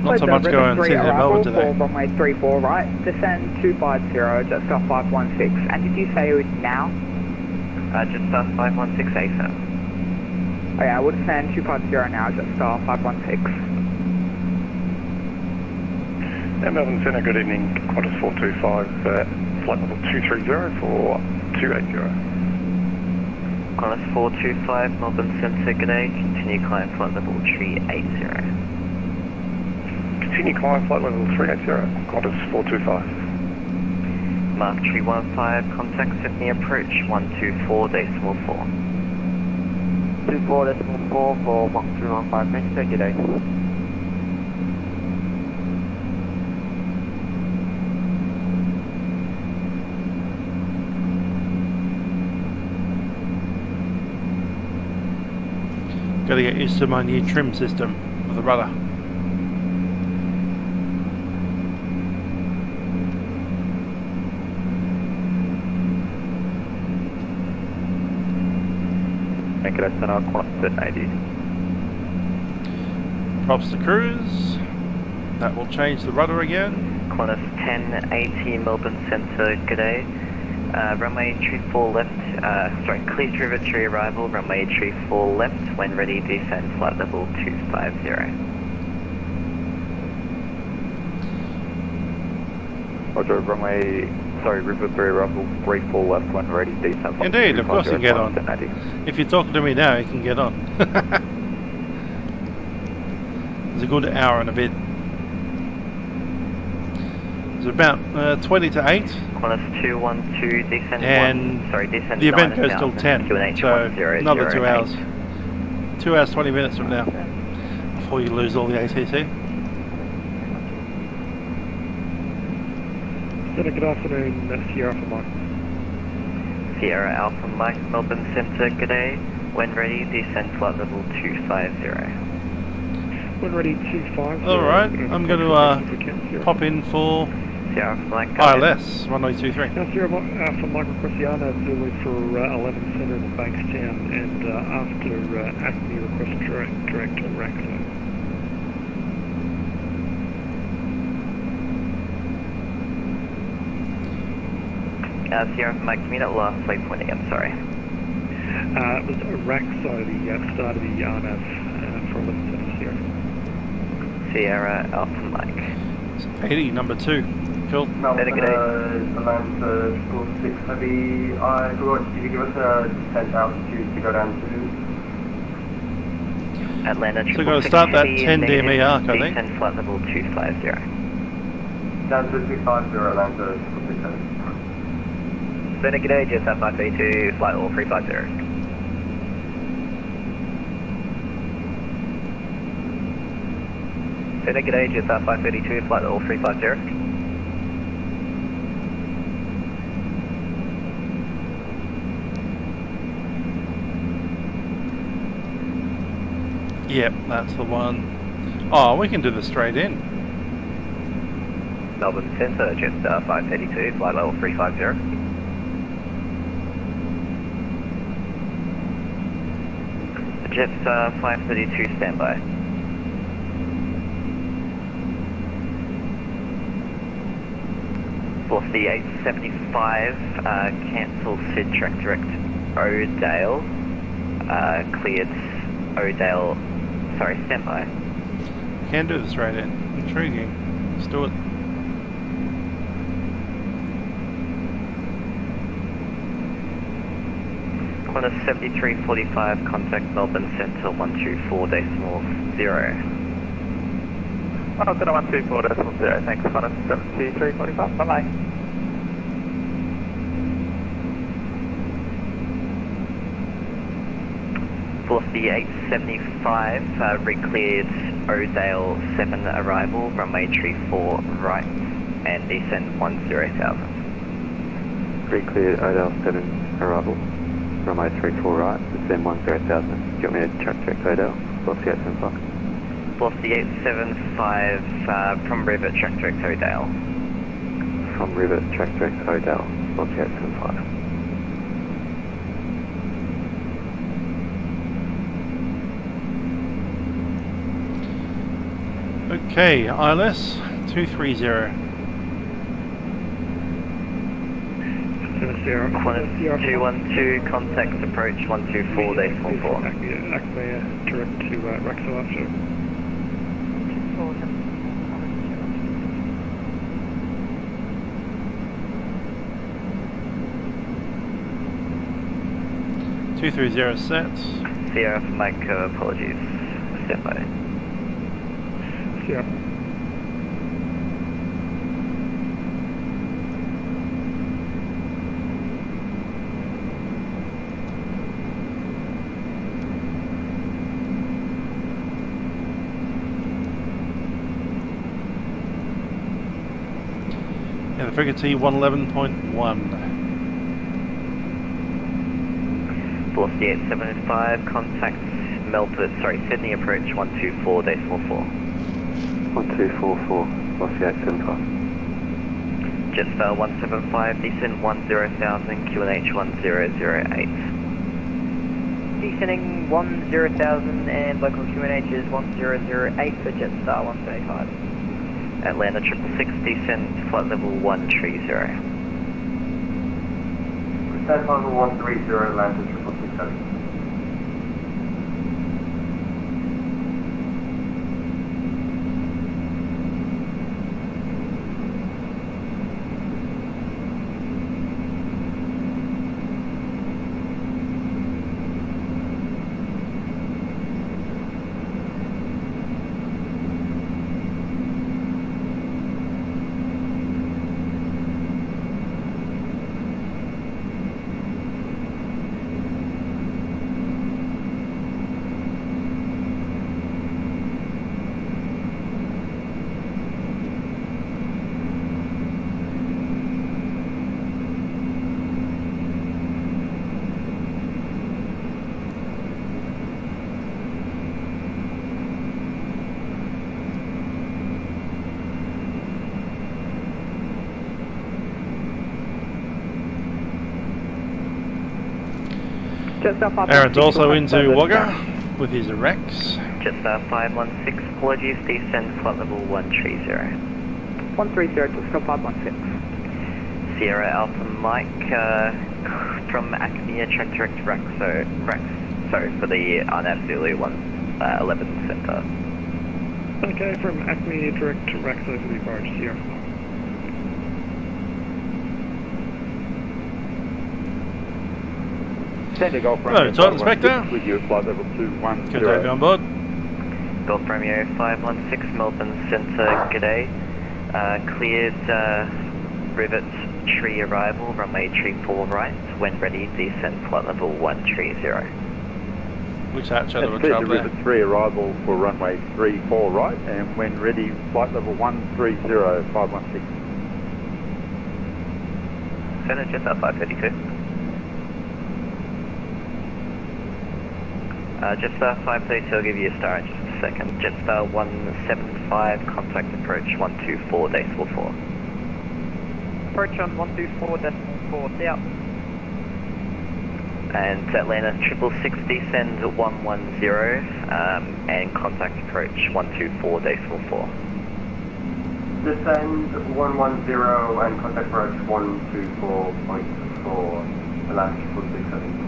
A: Not so much going Sydney to Melbourne today.
D: Runway 34 right, descend 250, Jetstar 516. And did you say it was now?
H: Just star 516 ASAP.
K: Oh yeah, I would send 250 now, just star 516.
I: Melbourne Centre, good evening. Qantas 425, flight level 230 for 280.
H: Qantas 425, Melbourne Centre, good day. Continue climb flight level 380.
I: Continue climb flight level 380, Qantas 425.
H: Mark 315, contact Sydney approach 124.4.
K: 24.4 for Mark 315, Majestic, good day.
A: Got to get used to my new trim system for the rudder.
D: Make it SNR Qantas 80.
A: Props to cruise. That will change the rudder again.
H: Qantas 1080, Melbourne Centre, good day. Runway 34 left, clear through Victory arrival, runway 34 left, when ready descend flight level 250.
D: Roger, River 3 arrival, 34 left, when ready descend flight
A: Indeed, of course you can get on.
D: 1080.
A: If you're talking to me now, you can get on. It's a good hour and a bit. It's about 20 to 8.
H: Qantas 212, descend
A: and
H: 1, descend
A: the event goes
H: 9,000,
A: till 10, so another 2 hours. 2 hours 20 minutes from now, before you lose all the ATC.
J: Good afternoon, Sierra Alpha Mike.
H: Sierra Alpha Mike, Melbourne Centre, good day. When ready, descend flight level 250.
J: When ready, 250.
A: Alright, I'm going to pop in for
H: Sierra Alpha Mike.
A: ILS, runway 23.
J: Now, Sierra Alpha Mike request the RNAV Zulu for 11 Centre in Bankstown, and after Acme request direct to Raxo.
H: Sierra Alpha Mike, can you that last waypoint again, sorry?
J: It was Raxo, the start of the RNAV for 11 Centre, Sierra.
H: Sierra Alpha Mike.
A: 80, number 2. Cool.
C: Melbourne, Atlanta 6 heavy. Did you give us a descent altitude to go down to?
H: Atlanta,
A: So we've got to start that 10 DME arc, I think.
H: Descend flight level 250.
C: Down to 250, Atlanta 6 heavy.
D: Atlanta, good day, just F532, flight level 350. Atlanta, good day, just F532, flight level 350.
A: Yep, that's the one. Oh, we can do this straight in.
D: Melbourne Centre, just 532, flight level 350.
H: Jets 532, standby. Velocity 875, cancel Sid track direct O'Dale, cleared O'Dale, sorry, standby.
A: Can do this right in. Intriguing. Let's do it.
H: Qantas 7345, contact Melbourne Centre 124.0.
D: I'll go to 124.0, thanks, Qantas 7345, bye-bye.
H: Velocity 875, re-cleared O'Dale 7 arrival, runway 34 right, and descend 10,000.
E: Re-cleared O'Dale 7 arrival, runway 34 right, descend 10,000. Do you want me to track direct O'Dale? Velocity 875.
H: Velocity 875, from River, track direct O'Dale.
E: From River, track direct O'Dale, velocity 875.
A: Okay, ILS 230.
J: Sierra.
F: Qantas 212, contact approach 124.44.
J: Acme direct to Rexel after.
A: Two 230 set.
F: Sierra for Mike, apologies. Stand by.
J: Sierra.
A: And the frequency 111.1.
F: 4875, contact Sydney approach 124.44.
L: 1244, 4875.
F: Jetstar 175, descent 10,000, QNH 1008.
K: Descending 10,000 and local QNH is 1008 for Jetstar 175.
F: Atlanta 666, descent flight level 130.
C: Descent level 130, Atlanta 666.
A: Aaron's also into Wagga with his Rex.
F: Jetstar 516, apologies, descend flight level 130.
K: 130 to stop 516.
F: Sierra Alpha Mike from Acme, track direct to Rex, for the RNAV Zulu 11 Center.
J: Okay, from Acme direct to Rex over the barge, Sierra.
A: Hello, Titan Spectre.
L: With you, flight level 210.
A: Good to have you on board.
F: Golf Romeo 516, Melbourne Centre, g'day. Cleared rivet tree arrival, runway tree 4 right. When ready, descent flight level 130.
A: Which hatch out of a
L: Cleared
A: trap
L: the
A: there?
L: rivet 3 arrival for runway 34 right, and when ready, flight level 130, 516.
F: Center, Jetstar 532. Jetstar 532, I'll give you a star in just a second. Jetstar 175, contact approach 124.4.
K: Approach on 124.4, see ya.
F: And Atlanta 666, descend 110, and contact approach 124.4.
C: Descend 110 and contact approach 124.4, Atlanta 666.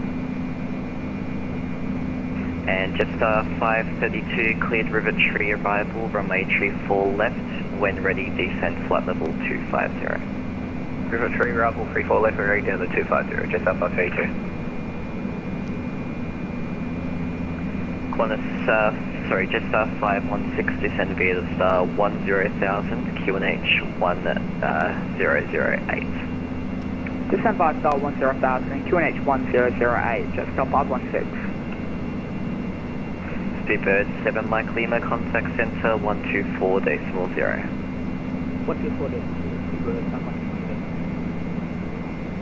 F: And Jetstar 532, cleared rivet tree arrival, runway tree 4 left. When ready, descend flight level 250.
D: Rivet tree arrival 34 left, we're ready down to 250, Jetstar 532.
F: Qantas, Jetstar 516, descend via the star 10,000, QNH 1008.
K: Descend by star 10,000, QNH 1008, Jetstar 516.
F: Speedbird 7 Mike Lima, contact center 124.0.
K: 124.0.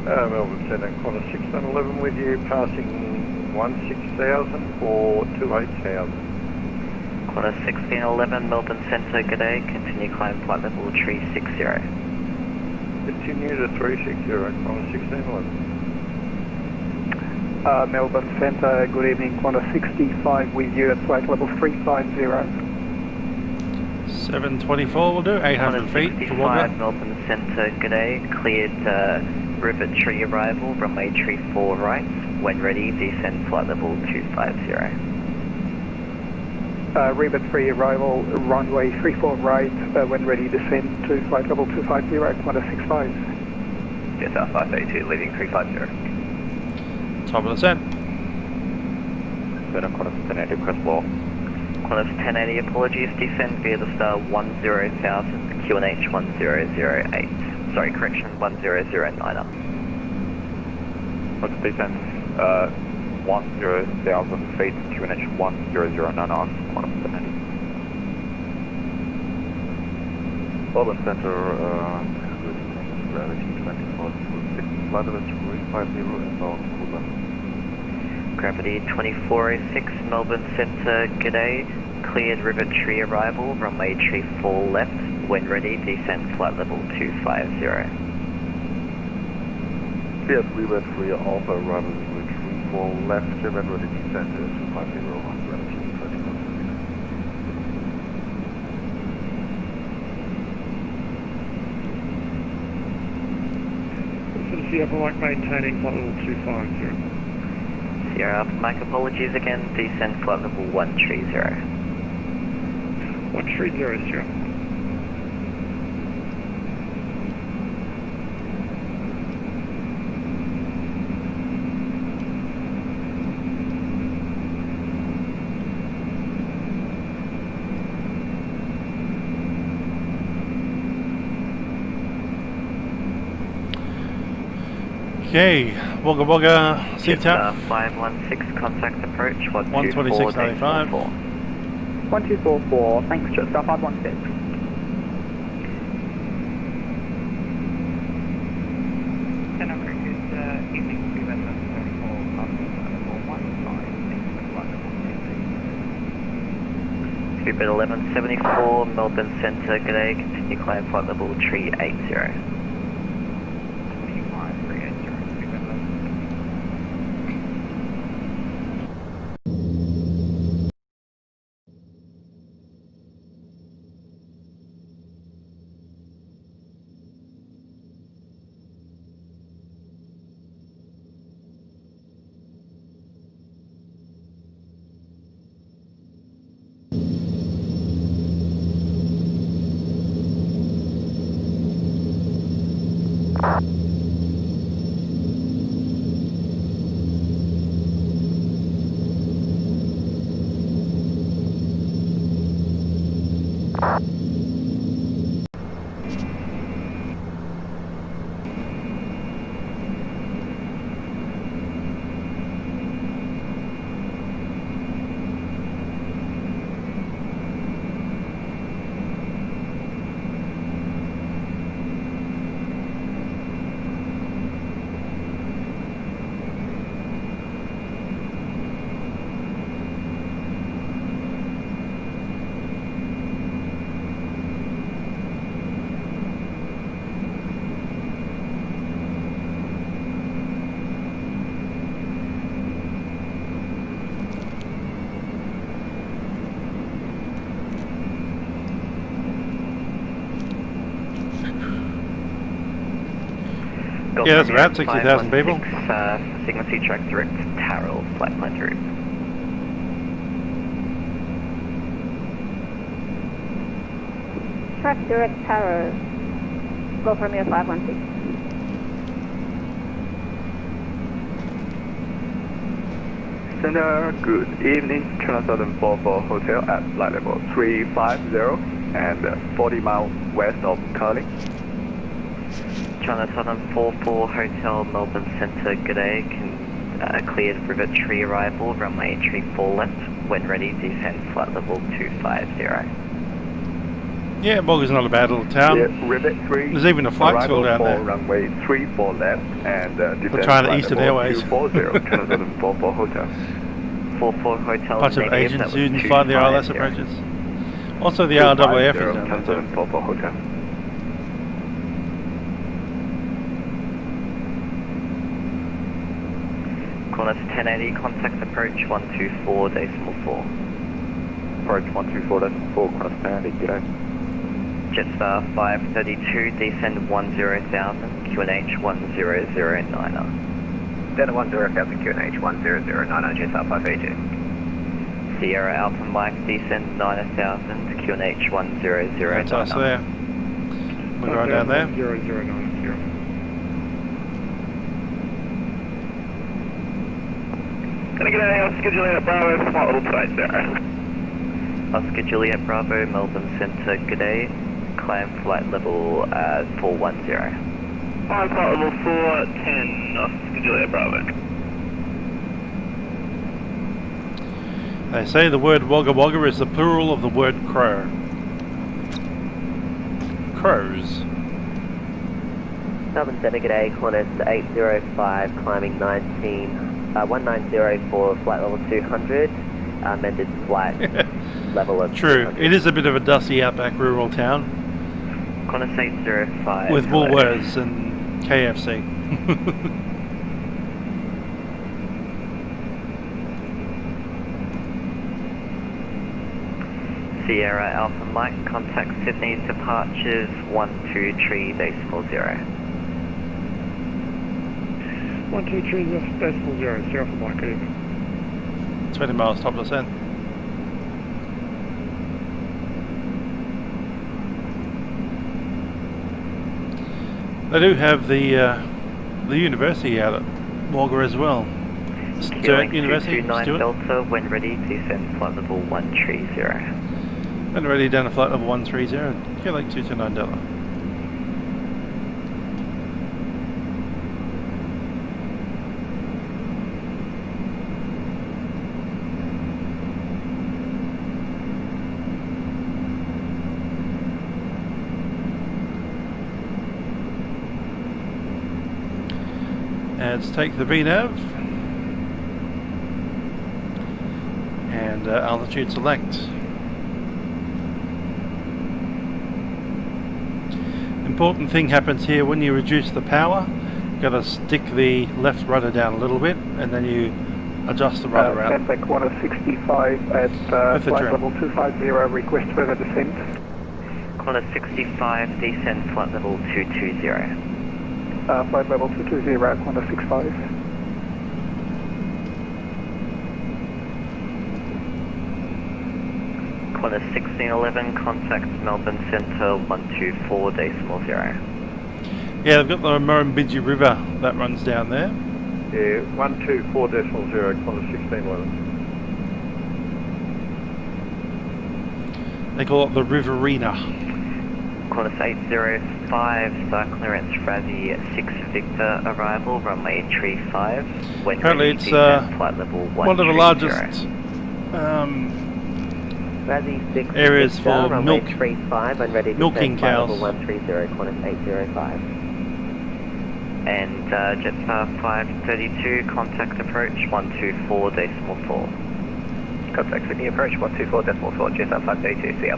M: Melbourne Centre, Qantas 6111 with you, passing 16,000 for 28,000.
F: Qantas 1611, Melbourne Centre, g'day, continue climb flight level 360.
M: Continue to 360, Qantas 1611.
N: Melbourne Centre, good evening, Qantas 65 with you at flight level 350.
A: 724 will do, 800 feet for Wagga.
F: Melbourne Centre, g'day, cleared rivet tree arrival, runway 34 right. When ready, descend flight level 250.
N: Rivet 3 arrival, runway 34 right, when ready, descend to flight level 250, Qantas 65.
D: Yes, Alpha 582, leading 350.
A: Top of the set.
D: Then Qantas 1080, request floor.
F: Qantas 1080, apologies, descend via the star 10,000, QNH 1008. Sorry, correction, 1009er.
D: Let's descend 10,000 feet, QNH 1009 on Qantas 1080.
M: Urban Center, gravity 24 to 6, flight level 350 inbound, Cooper.
F: Gravity 2406, Melbourne Centre, g'day. Cleared rivet tree arrival, runway 34 left. When ready, descend flight level 250.
M: Cleared rivet 3 Alpha arrival, runway 34 left, when ready, descend 250 on gravity 24.
J: Sierra Mike maintaining flight level 250.
F: Sierra Mike, apologies again, descend flight level 130.
J: 130, Sierra.
A: Okay, Wagga Wagga, CTAP.
F: 516, contact approach,
A: 126.95.
K: 1244, thanks, Jetstar 516.
F: Cupid 1174, Melbourne Centre, g'day, continue climb flight level 380.
A: Yeah, that's about 60,000 people.
F: Sigma C track direct Tarrell, flight plan route.
O: Track direct Tarrell, go for me at 516.
P: Center, good evening, China Southern 44 Hotel at flight level 350 and 40 miles west of Carling.
F: China Southern 44 Hotel, Melbourne Centre, g'day, cleared rivet tree arrival, runway 34 left, when ready, descend flight level 250.
A: Yeah, Bogger's not a bad little town.
P: Yeah, rivet 3
A: There's even a flight school down there.
P: Runway 34 left and descend
A: we're trying to
P: flight
A: Eastern
P: level
A: Airways.
P: 240, China Southern 44 Hotel.
F: 44 Hotel,
A: bunch of Asian students fly the RLS approaches. Also the RWF is down there too.
P: 44 Hotel.
F: Qantas 1080, contact approach 124.4.
D: Approach 124.4, Qantas 1080, g'day.
F: Jetstar 532, descend 10,000, QNH 1009er.
D: Delta 10,000, QNH 1009er, Jetstar 532.
F: Sierra Alpha Mike, descend 9,000, QNH 1009er.
A: That's us there. We're going down there.
J: 0090.
D: Can I get an Oscar Juliet Bravo, flight level 20?
F: Oscar Juliet Bravo, Melbourne Centre, g'day. Climb flight level 410.
D: Flight level 410, Oscar Juliet Bravo.
A: They say the word Wagga Wagga is the plural of the word crow. Crows.
F: Melbourne Centre, g'day. Qantas 805, climbing 1904, flight level 200. Amended flight level of
A: True, it is a bit of a dusty outback rural town.
F: Qantas 805.
A: With Woolworths and KFC.
F: Sierra Alpha Mike, contact Sydney departures 123.0.
J: 123.0, Sierra Alpha Mike, over.
A: 20 miles top descent. They do have the university out at Wagga as well. Sturt University.
F: 229 Delta, when ready, descend flight level 130.
A: When ready, down to flight level 130. Lake 229 Delta. Let's take the VNav and altitude select. Important thing happens here when you reduce the power. You've got to stick the left rudder down a little bit and then you adjust the rudder out.
N: Flight Qantas 65 at flight level 250, request further descent.
F: Qantas 65, descend flight level 220.
N: Flight level 220, Qantas 65.
F: Qantas 1611, contact Melbourne Centre 124.0.
A: Yeah, they've got the Murrumbidgee River that runs down there.
M: Yeah, 124.0, Qantas 1611.
A: They call it the Riverina.
F: Qantas 805, star clearance Razzie 6 Victor, arrival, runway 35. When
A: apparently
F: ready,
A: it's
F: flight level 130.
A: one of the largest
F: Razzie 6
A: areas
F: Victor,
A: for milk,
F: 35, and ready to
A: milking cows.
F: Level 130, Qantas 805. And Jetstar 532, contact approach 124.4.
D: Contact Sydney approach 124.4, Jetstar 532, see ya.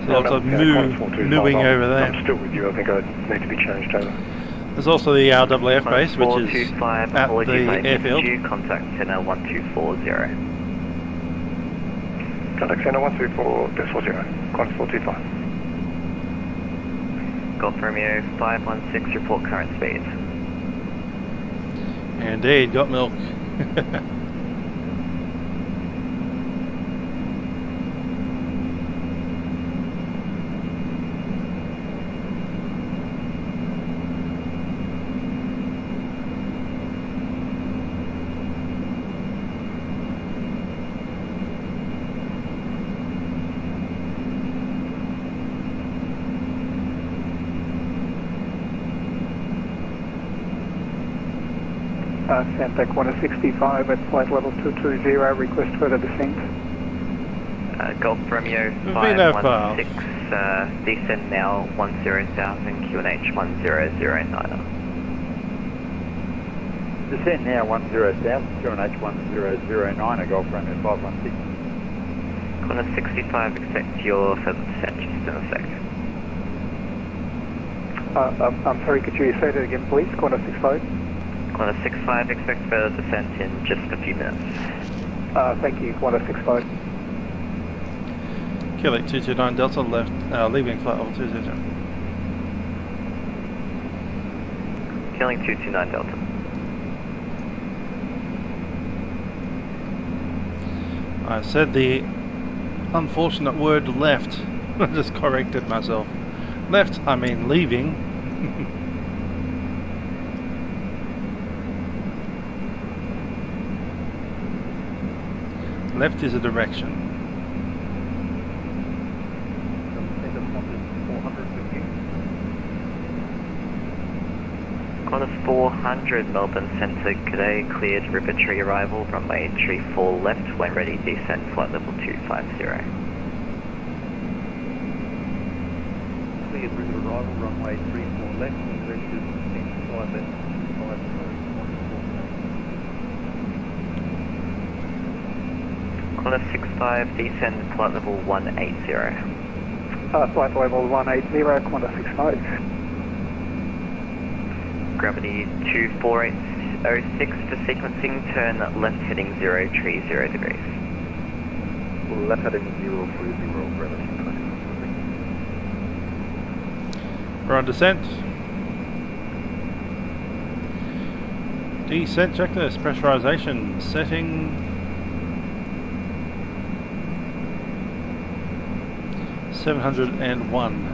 A: Lots of mooing over there.
I: I'm still with you, I think I need to be changed over.
A: There's also the RWF base, which is
F: 425,
A: at the airfield.
F: Contact Center 1240.
I: Contact Center 124.0, Qantas 425.
F: Golf Romeo 516, report current speed.
A: Indeed, got milk.
N: Santa Qantas 65 at flight level 220, request further descent.
F: Golf Romeo 516, descend now 10,000, QNH 1009.
L: Descend now 10,000, QNH 1009, Golf Romeo 516.
F: Qantas 65, accept your further descent just in a sec.
N: I'm sorry, could you say that again please, Qantas 65?
F: Qantas 65, expect further descent in just a few minutes.
N: Thank you, Qantas 65.
A: Quebec 229 Delta left, leaving flight level 200.
F: Killing 229 Delta.
A: I said the unfortunate word left. I just corrected myself. Left, I mean leaving. Left is a direction.
F: Qantas 400 Melbourne Centre, today cleared Rivertree arrival, runway 34 left, when ready descent flight level 250.
L: Cleared River arrival, runway 34 left, when ready to descend flight level 250.
F: Qantas 65, descend flight level 180.
N: Flight level 180, Qantas 65.
F: Gravity 24806 for sequencing, turn left heading 030 degrees.
M: Left heading 030, gravity 20.
A: We're on descent. Descent checklist, pressurization setting 701.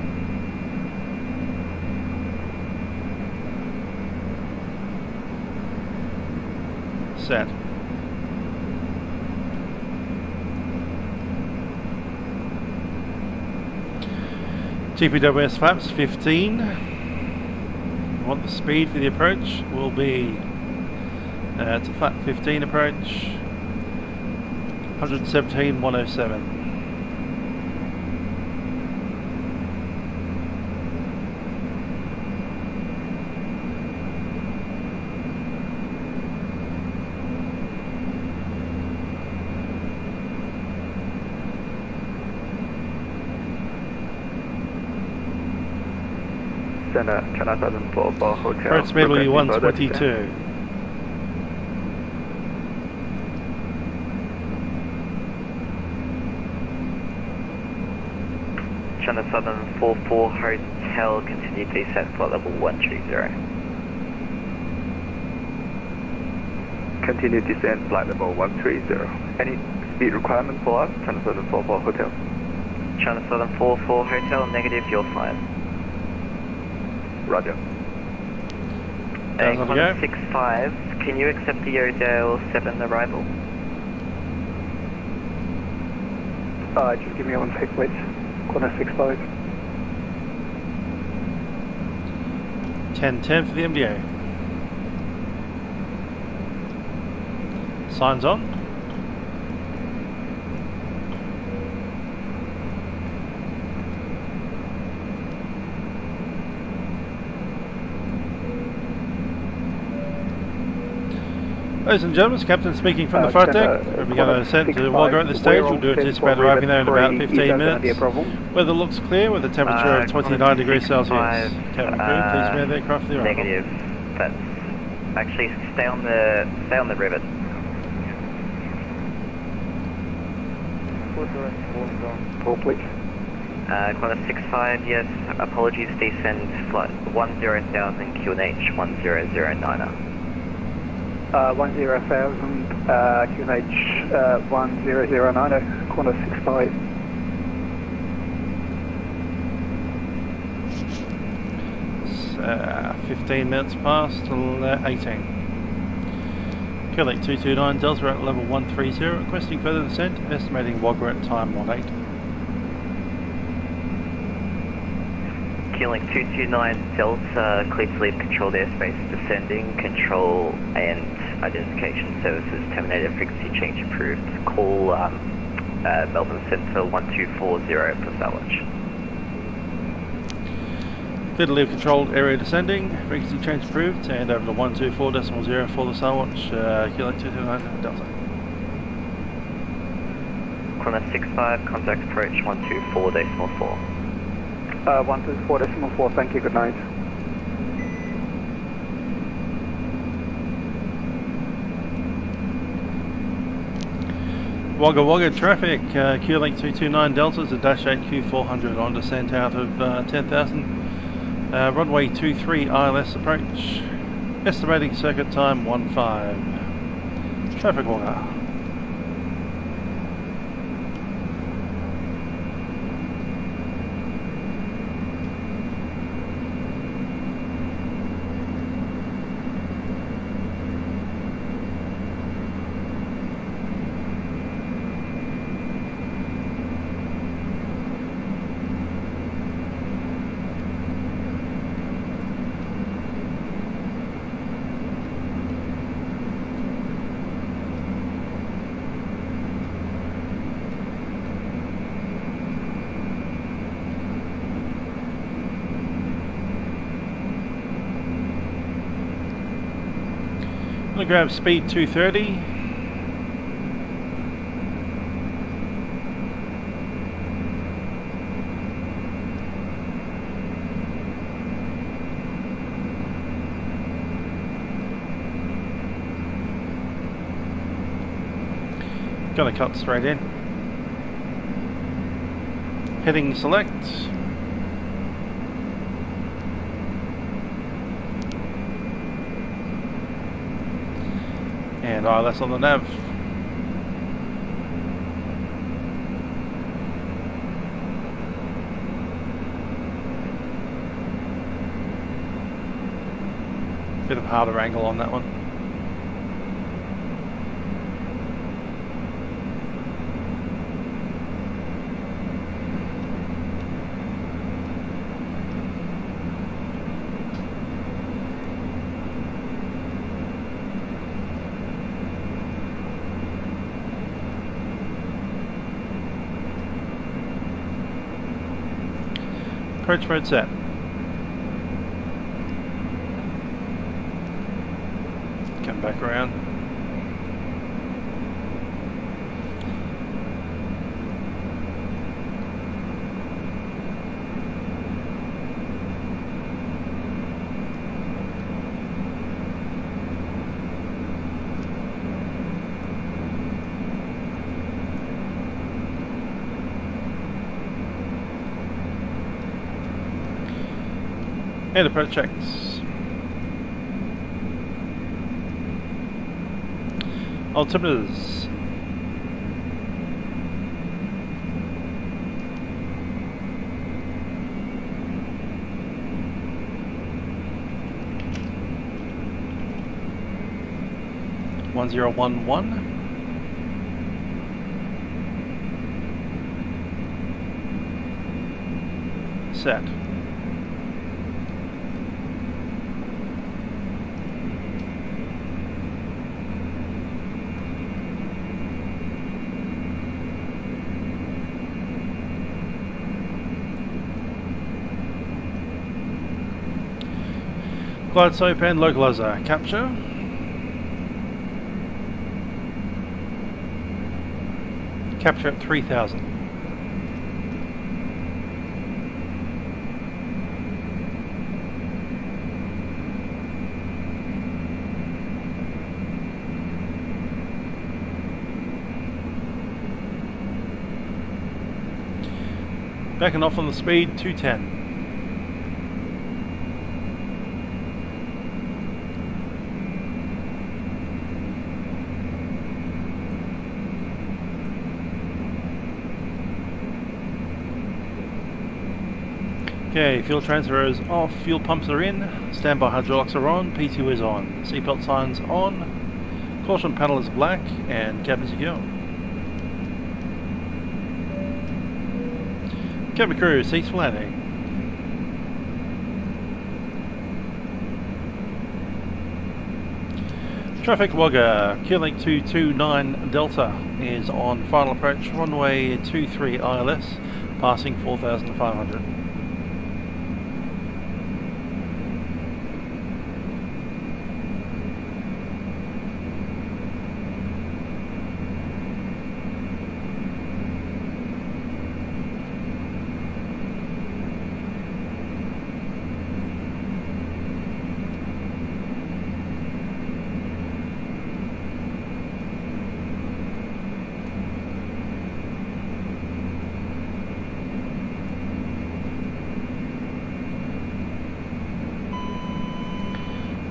A: Set. GPWS flaps 15. What the speed for the approach will be to flap 15 approach 117.107.
P: Center, China 74 for hotel.
A: Approach speed will be 122.
F: China Southern 44 Hotel, continue descent flight level 130.
P: Continue descent flight level 130. Any speed requirement for us? China Southern 44 Hotel.
F: China Southern 44 Hotel, negative, you're fine.
P: Roger.
F: And Qantas 65, can you accept the Oakdale 7 arrival?
N: Just give me 1 sec, please. Qantas 65.
A: 1010 for the MDA. Signs on. Ladies and gentlemen, Captain speaking from the front deck. We're going to ascend to Wagga at this stage. We'll do anticipate arriving there in about 15 minutes. Weather looks clear with a temperature of 29 degrees Celsius. Cabin crew, please man the aircraft for the arrival.
F: Negative. That's actually stay on the rivet.
N: Please.
F: Qantas 65, yes. Apologies, descend flight 10,000 QNH 1009er.
N: 10,000 QNH 1009, Qantas 65.
A: It's 15 minutes past 18. Quebec 229 Delta at level 130, requesting further descent, estimating Wagga at time 18.
F: Keeling 229 Delta, clear to leave controlled airspace, descending, control and identification services terminated, frequency change approved. Call Melbourne Centre 1240 for Starwatch.
A: Clear to leave controlled area descending, frequency change approved, and over to 124.0 for the Starwatch, Quebec 229 Delta.
F: Qantas 65, contact approach 124.4.
N: 124.4, 4, thank you, good night.
A: Wagga Wagga traffic, Q-Link 229 Delta is a Dash 8 Q400 on descent out of 10,000. Runway 23 ILS approach. Estimating circuit time 15. Traffic Wagga. I'm going to grab speed 230. Going to cut straight in. Heading select. And ILS on the nav. Bit of harder angle on that one. Approach mode set. Come back around. And approach checks. Altimeters. One zero one one. Set. Glide slope and localizer capture. Capture at 3000. Backing off on the speed 210. Okay, fuel transfer is off, fuel pumps are in, standby hydraulics are on, P2 is on, seatbelt signs on, caution panel is black, and cabin secure. Cabin crew, seats for landing. Traffic Wagga, Q-Link 229 Delta is on final approach, runway 23 ILS, passing 4,500.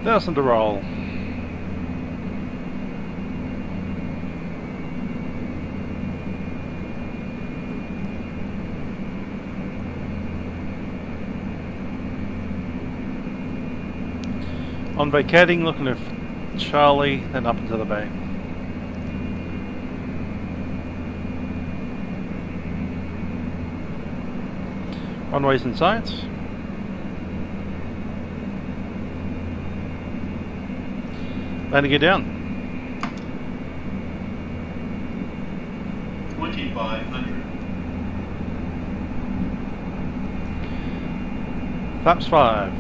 A: 1,000 to roll. On vacating, looking at Charlie, then up into the bay. Runways in sight. Landing it down.
B: 2,500.
A: Flaps 5.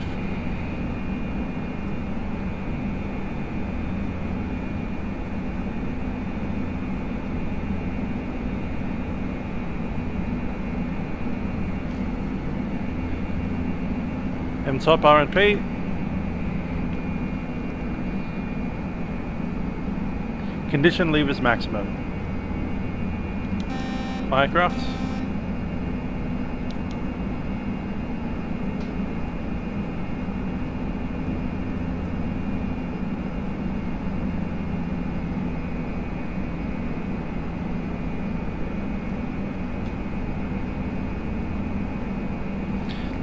A: M-top RNP. Condition levers maximum. Firecraft.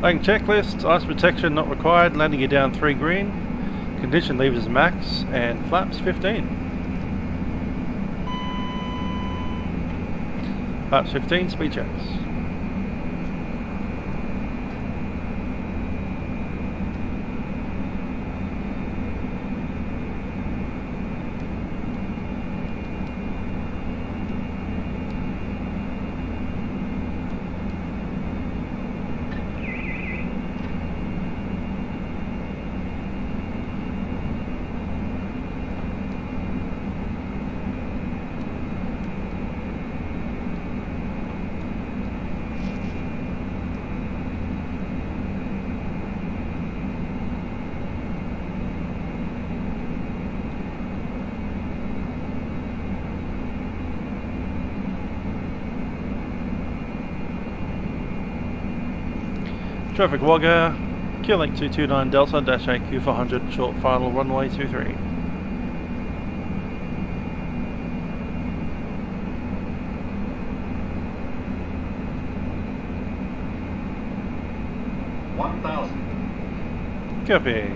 A: Landing checklist, ice protection not required, landing you down 3 green, condition levers max, and flaps 15. Flaps 15, speed checks. Traffic Wagga, Qlink 229 Delta Dash 8 Q400 short final runway 23. Copy.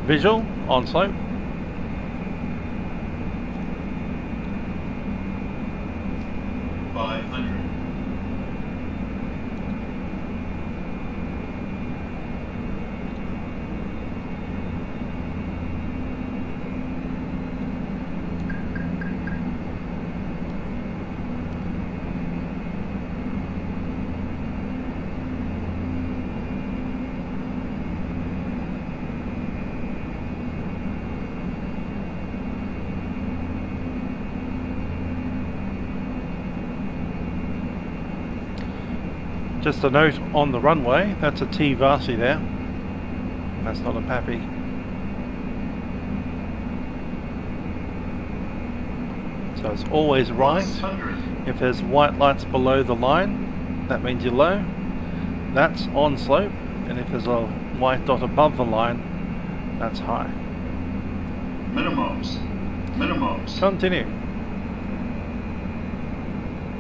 A: Visual on slope. Just a note on the runway, that's a T Vatsim there. That's not a Pappy. So it's always right. If there's white lights below the line, that means you're low. That's on slope. And if there's a white dot above the line, that's high.
B: Minimums. Minimums.
A: Continue.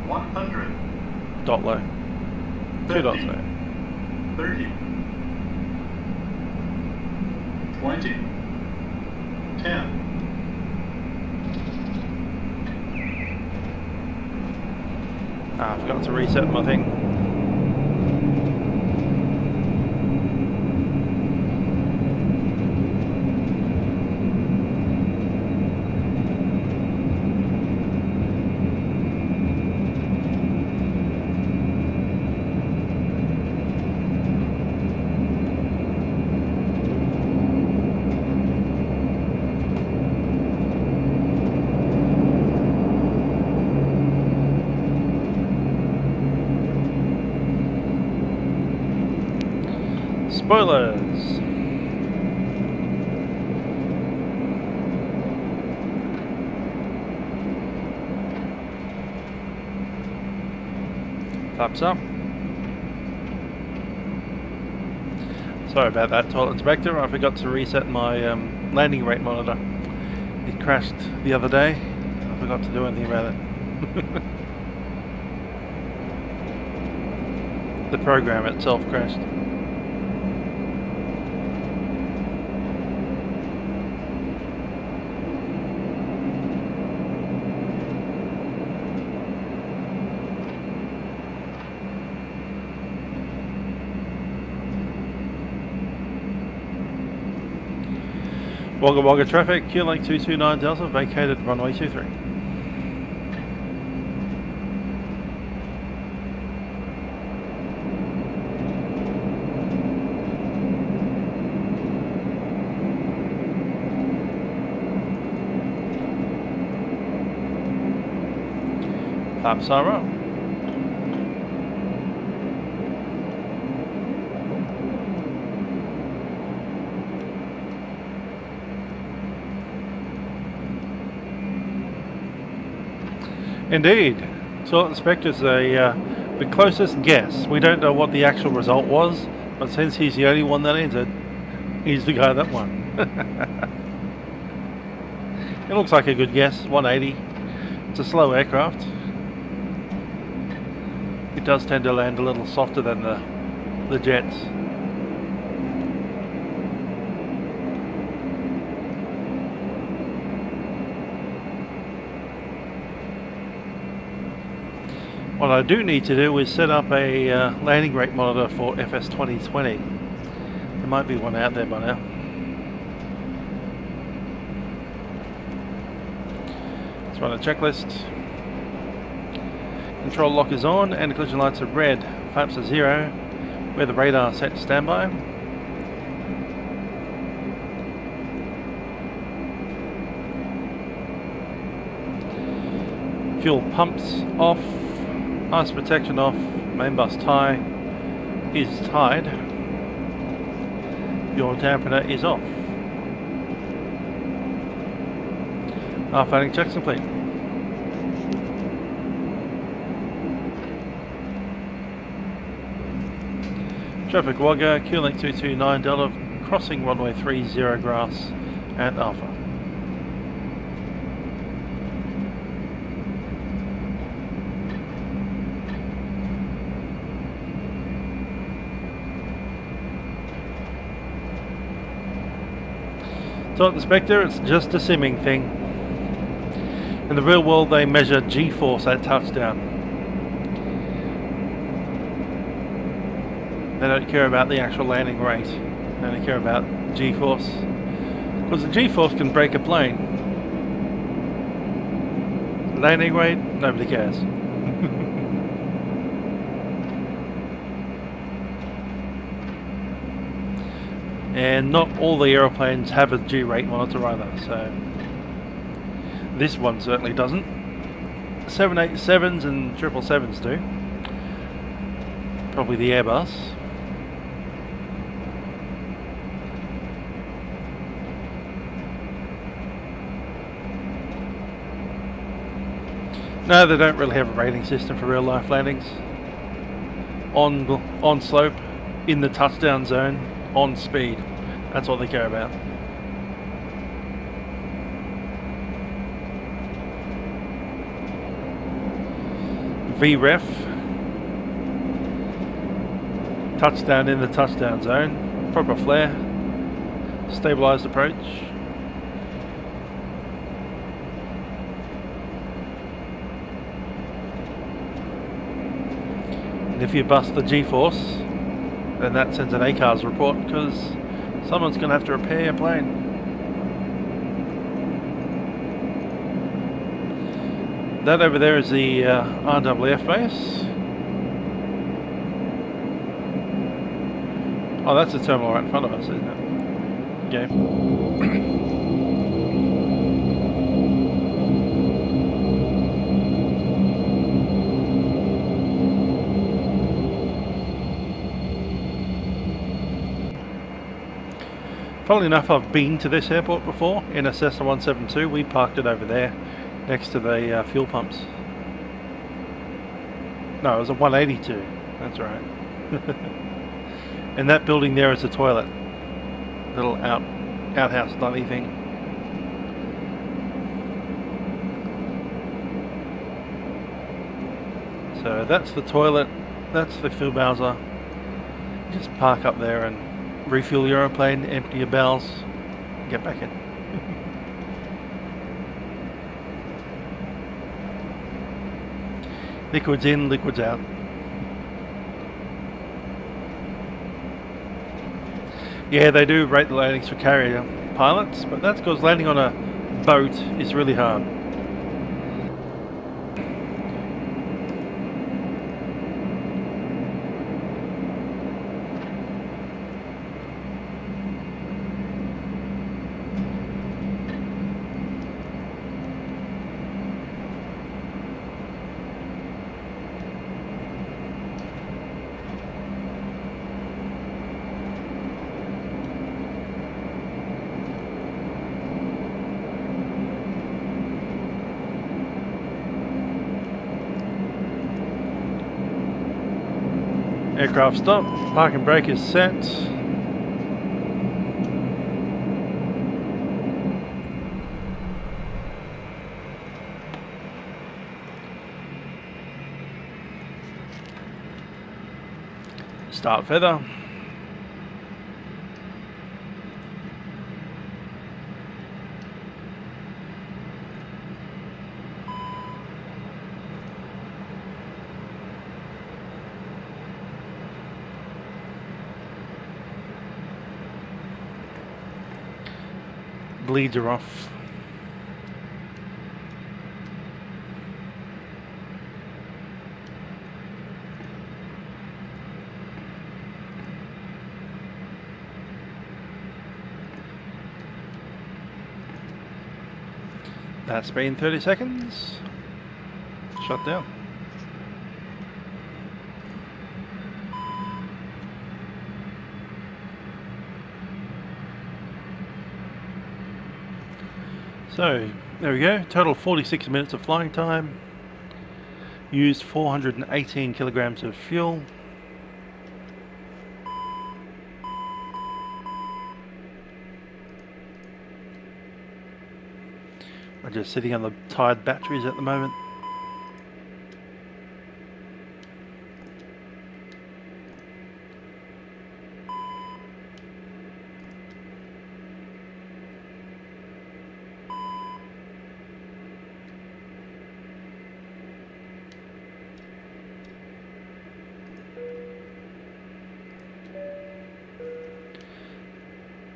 B: 100.
A: Dot low. 2 dots there.
B: 30. 20. 10.
A: Ah, I forgot to reset my thing. Spoilers. Flaps up. Sorry about that, Toilet Inspector. I forgot to reset my landing rate monitor. It crashed the other day. I forgot to do anything about it. The program itself crashed. Wagga Wagga traffic, Qlink 229 Delta, vacated runway 23. Flaps are up. Indeed, Toilet Inspector's the closest guess. We don't know what the actual result was, but since he's the only one that entered, he's the guy that won. It looks like a good guess, 180. It's a slow aircraft. It does tend to land a little softer than the jets. What I do need to do is set up a landing rate monitor for FS 2020. There might be one out there by now. Let's run a checklist. Control lock is on and the collision lights are red. Flaps are 0. Where the radar set to standby. Fuel pumps off. Ice protection off, main bus tie is tied, fuel dampener is off. Half landing checks complete. Traffic Wagga, Qlink 229 Delta, crossing runway 30 grass at Alpha. Toilet Inspector, it's just a simming thing. In the real world they measure G-force at touchdown. They don't care about the actual landing rate. They only care about G-force. Because the G-force can break a plane. Landing rate, nobody cares. And not all the aeroplanes have a G-rate monitor either, so this one certainly doesn't. 787s and 777s do. Probably the Airbus. No, they don't really have a rating system for real life landings. On slope, in the touchdown zone, on speed. That's all they care about. VREF. Touchdown in the touchdown zone. Proper flare. Stabilized approach. And if you bust the G-force, then that sends an ACARS report because someone's going to have to repair your plane. That over there is the RAAF base. Oh, that's the terminal right in front of us, isn't it? Okay. Funnily enough, I've been to this airport before in a Cessna 172. We parked it over there next to the fuel pumps. No, it was a 182. That's right. And that building there is the toilet. Little outhouse dummy thing. So that's the toilet, that's the fuel bowser. Just park up there and refuel your aeroplane, empty your bowels, get back in. Liquids in, liquids out. Yeah, they do rate the landings for carrier pilots, but that's because landing on a boat is really hard. Aircraft stop, parking brake is set. Start feather. Bleeds are off. That's been 30 seconds. Shut down. So, there we go, total 46 minutes of flying time, used 418 kilograms of fuel. We're just sitting on the tired batteries at the moment.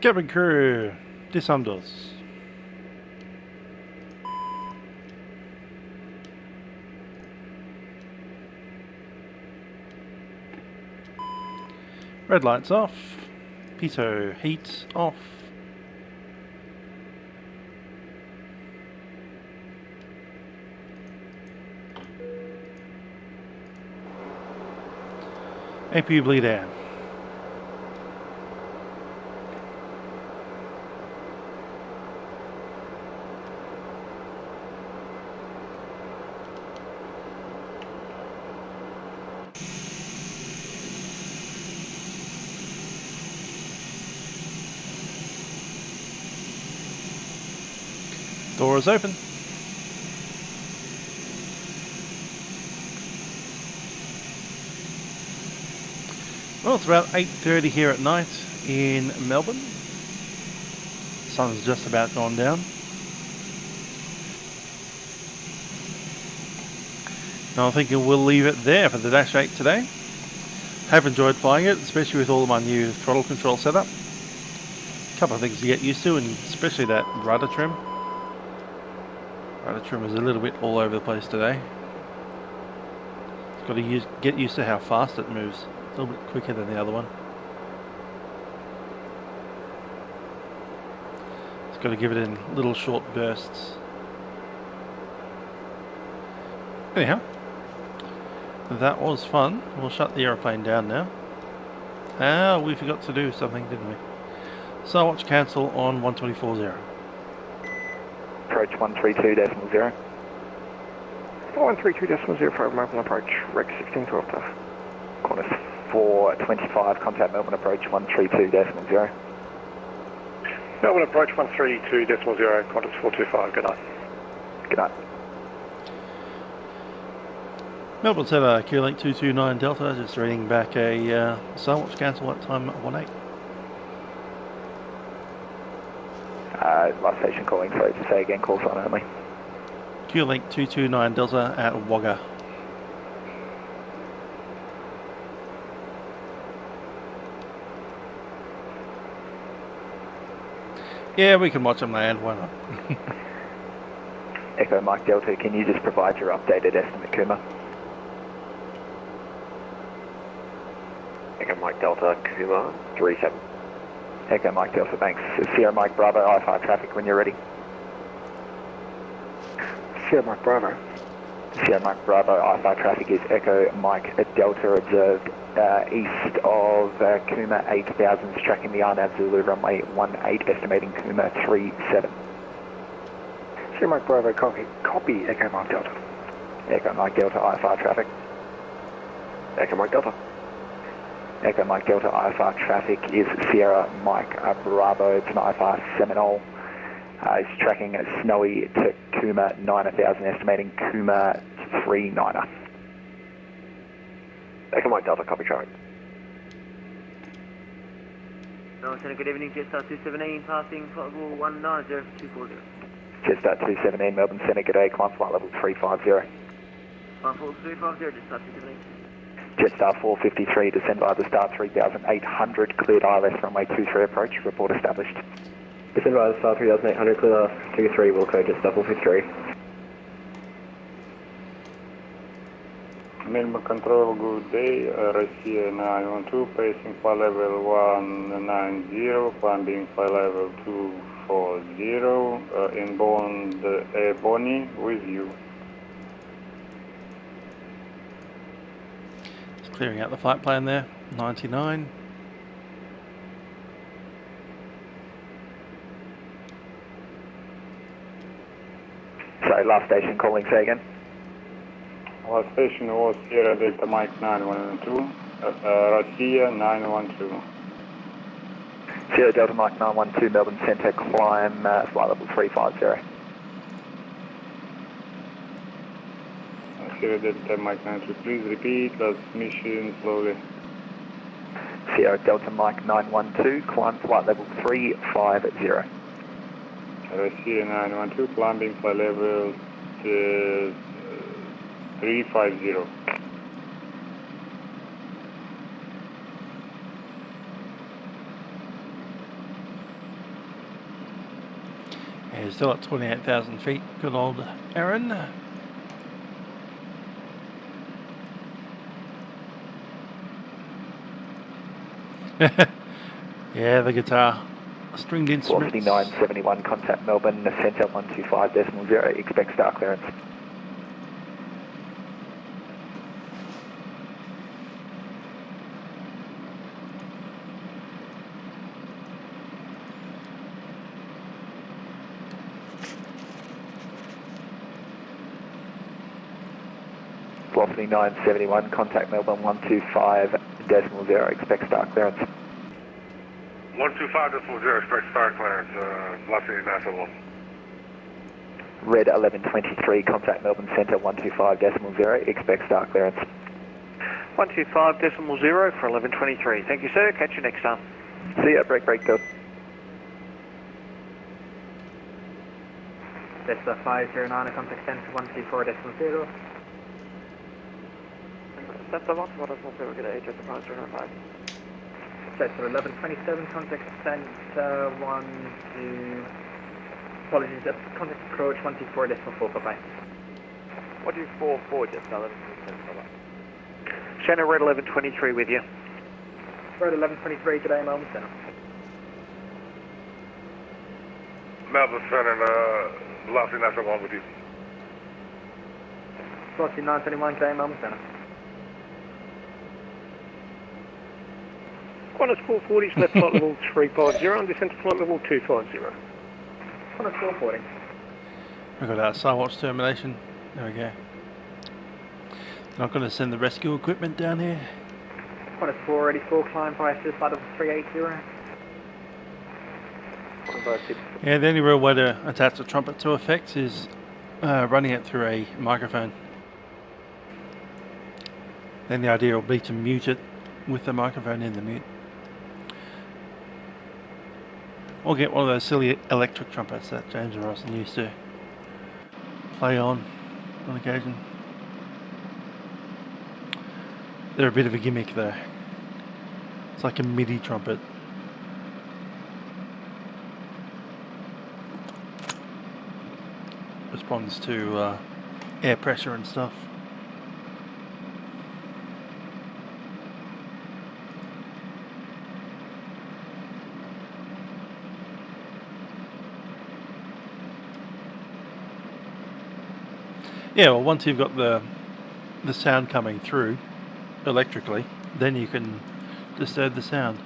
A: Cabin crew, disarm doors. Red lights off, pitot heat off. APU bleed air. Door is open. Well, it's about 8:30 here at night in Melbourne. Sun's just about gone down. And I'm thinking we'll leave it there for the Dash 8 today. Have enjoyed flying it, especially with all of my new throttle control setup. A couple of things to get used to, and especially that rudder trim. Rudder trim is a little bit all over the place today. It's got to get used to how fast it moves. A little bit quicker than the other one. It's got to give it in little short bursts. Anyhow, that was fun. We'll shut the aeroplane down now. Ah, we forgot to do something, didn't we? So watch cancel on 124.0.
H: Approach 132.0.
N: 132.0 for American approach, rec 1612 to Qantas
D: 425, contact Melbourne approach 132.0.
I: Melbourne approach 132.0, Qantas 425, good night.
D: Good night.
A: Melbourne Centre, Q-Link 229 Delta, just reading back a Starwatch cancel at time 18.
D: Last station calling, sorry to say again, call sign only.
A: Q-Link 229 Delta at Wagga. Yeah, we can watch them land, why not?
D: Echo Mike Delta, can you just provide your updated estimate, Kuma?
Q: Echo Mike Delta, Kuma 37.
D: Echo Mike Delta, thanks. Sierra Mike Bravo, IFR traffic when you're ready.
N: Sierra Mike Bravo.
D: Sierra Mike Bravo, IFR traffic is Echo Mike Delta observed east of Kuma 8000, tracking the RNAV Zulu runway 18, estimating Kuma 37.
N: Sierra Mike Bravo, copy Echo Mike Delta.
D: Echo Mike Delta, IFR traffic.
Q: Echo Mike Delta.
D: Echo Mike Delta, IFR traffic is Sierra Mike Bravo, it's an IFR Seminole. It's tracking snowy to Kuma 9000, estimating Kuma 39er.
Q: Echo Mike Delta, copy traffic.
F: Melbourne Centre, good evening, Jetstar 217, passing flight level 190-240.
D: Jetstar 217, Melbourne Centre, good day, climb flight level 350.
F: Climb flight 350, Jetstar 217.
D: Jetstar 453, descend by the start 3800, cleared ILS runway 23 approach, report established.
Q: Descend by the start 3800, clear 23, will code Jetstar 453.
R: Melbourne Control, good day, Russia 912, pacing flight level 190, climbing flight level 240, inbound Bonnie with you.
A: Just clearing out the flight plan there, 99.
D: Sorry, last station calling, say again.
R: Last station was Sierra Delta Mike 912, Russia 912.
D: Sierra Delta Mike 912, Melbourne Centre, climb flight level 350.
R: Sierra Delta Mike 912, please repeat, last mission slowly.
D: Sierra Delta Mike 912, climb flight level 350.
R: Russia 912, climbing flight level 350.
A: Yeah, still at 28,000 feet. Good old Aaron. Yeah, the guitar. Stringed instruments.
D: 4971, contact Melbourne Centre 125.0, expect star clearance. Velocity 971, contact Melbourne 125.0, expect star clearance.
I: 125.0, expect star clearance, velocity 971.
D: Red 1123, contact Melbourne Centre 125.0, expect star clearance.
H: 125.0 for 1123. Thank you, sir. Catch you next time.
D: See ya, break, good.
K: Delta 509, contact Centre 124.0.
H: Delta 124.0, get a departure 05.
K: Delta 1127, contact Centre 12... Apologies, contact approach 124.4, bye-bye.
H: 124.4, just 1127, bye-bye. Centre Red 1123 with you.
K: Red 1123 today, Melbourne Centre.
I: Melbourne Centre, velocity 971 with you.
K: Velocity 971 today, Melbourne Centre.
J: Qantas 440's left flight level 350 and descent to flight level 250.
K: Qantas 440.
A: We've got our Starwatch termination. There we go. I'm not going to send the rescue equipment down here.
K: Qantas 484, climb via flight level 380.
A: Yeah, the only real way to attach the trumpet to effects is running it through a microphone. Then the idea will be to mute it with the microphone in the mute. Or get one of those silly electric trumpets that James and Ross used to play on occasion. They're a bit of a gimmick though. It's like a MIDI trumpet. Responds to air pressure and stuff. Yeah, well, once you've got the sound coming through electrically, then you can disturb the sound.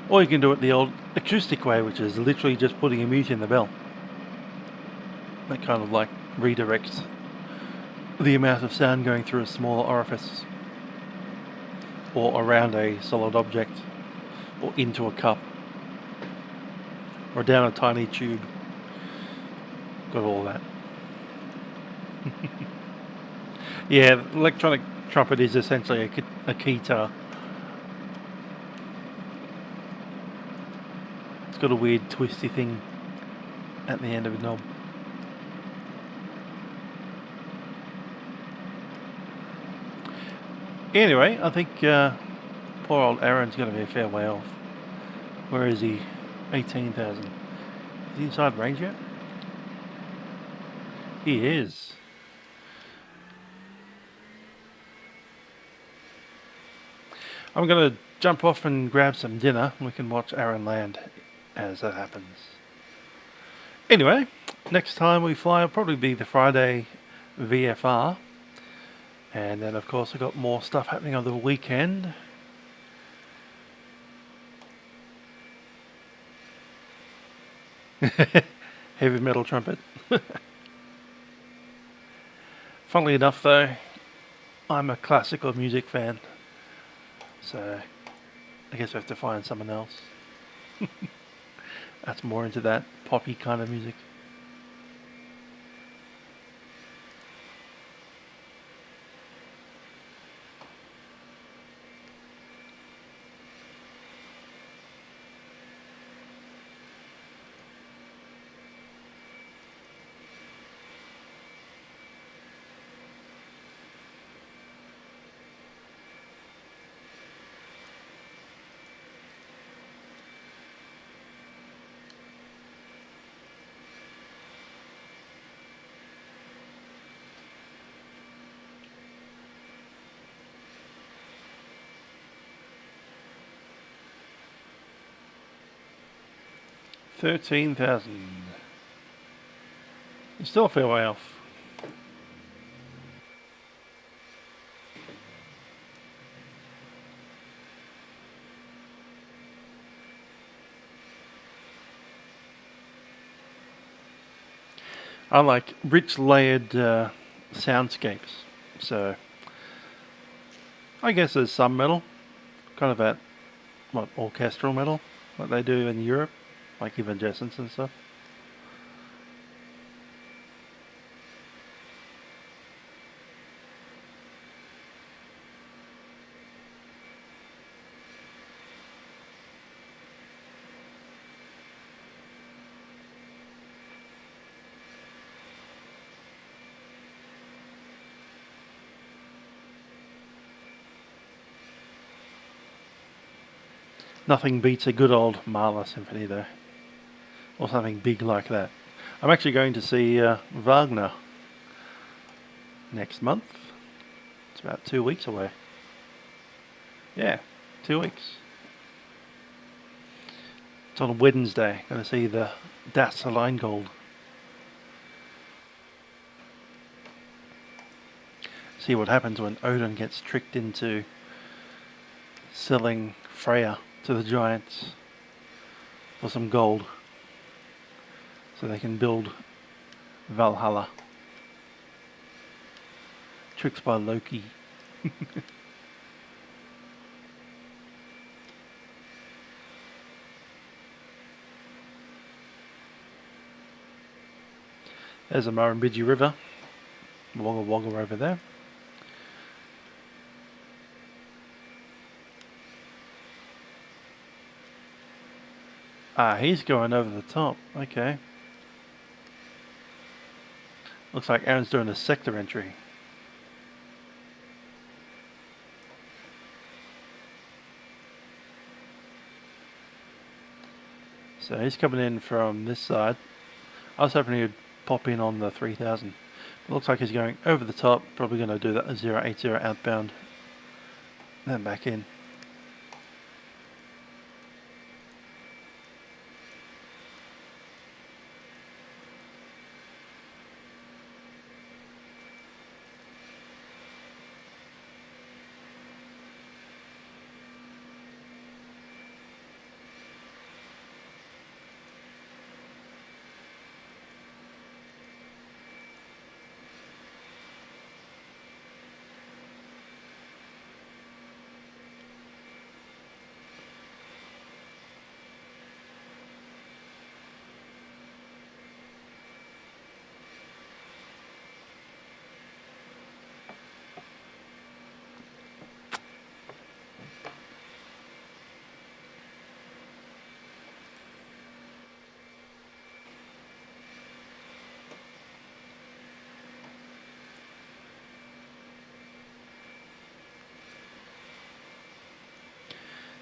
A: Or you can do it the old acoustic way, which is literally just putting a mute in the bell. That kind of like redirects the amount of sound going through a smaller orifice, or around a solid object, or into a cup, or down a tiny tube. Got all that. Yeah, electronic trumpet is essentially a keytar. It's got a weird twisty thing at the end of a knob. Anyway, I think poor old Aaron's going to be a fair way off. Where is he? 18,000. Is he inside range yet? He is. I'm going to jump off and grab some dinner. We can watch Aaron land as that happens. Anyway, next time we fly will probably be the Friday VFR. And then of course I've got more stuff happening on the weekend. Heavy metal trumpet. Funnily enough though, I'm a classical music fan. So I guess I have to find someone else that's more into that poppy kind of music. $13,000. You're still a fair way off. I like rich layered soundscapes, so I guess there's some metal, kind of that orchestral metal, like they do in Europe. Like Evanescence and stuff. Nothing beats a good old Mahler symphony though. Or something big like that. I'm actually going to see Wagner next month. It's about 2 weeks away. Yeah, 2 weeks. It's on Wednesday. Going to see the Das Alleingold. See what happens when Odin gets tricked into selling Freya to the giants for some gold, so they can build Valhalla. Tricks by Loki. There's the Murrumbidgee River, Wagga Wagga over there. Ah, he's going over the top, okay. Looks like Aaron's doing a sector entry. So he's coming in from this side. I was hoping he would pop in on the 3000. It looks like he's going over the top, probably going to do that 080 outbound, then back in.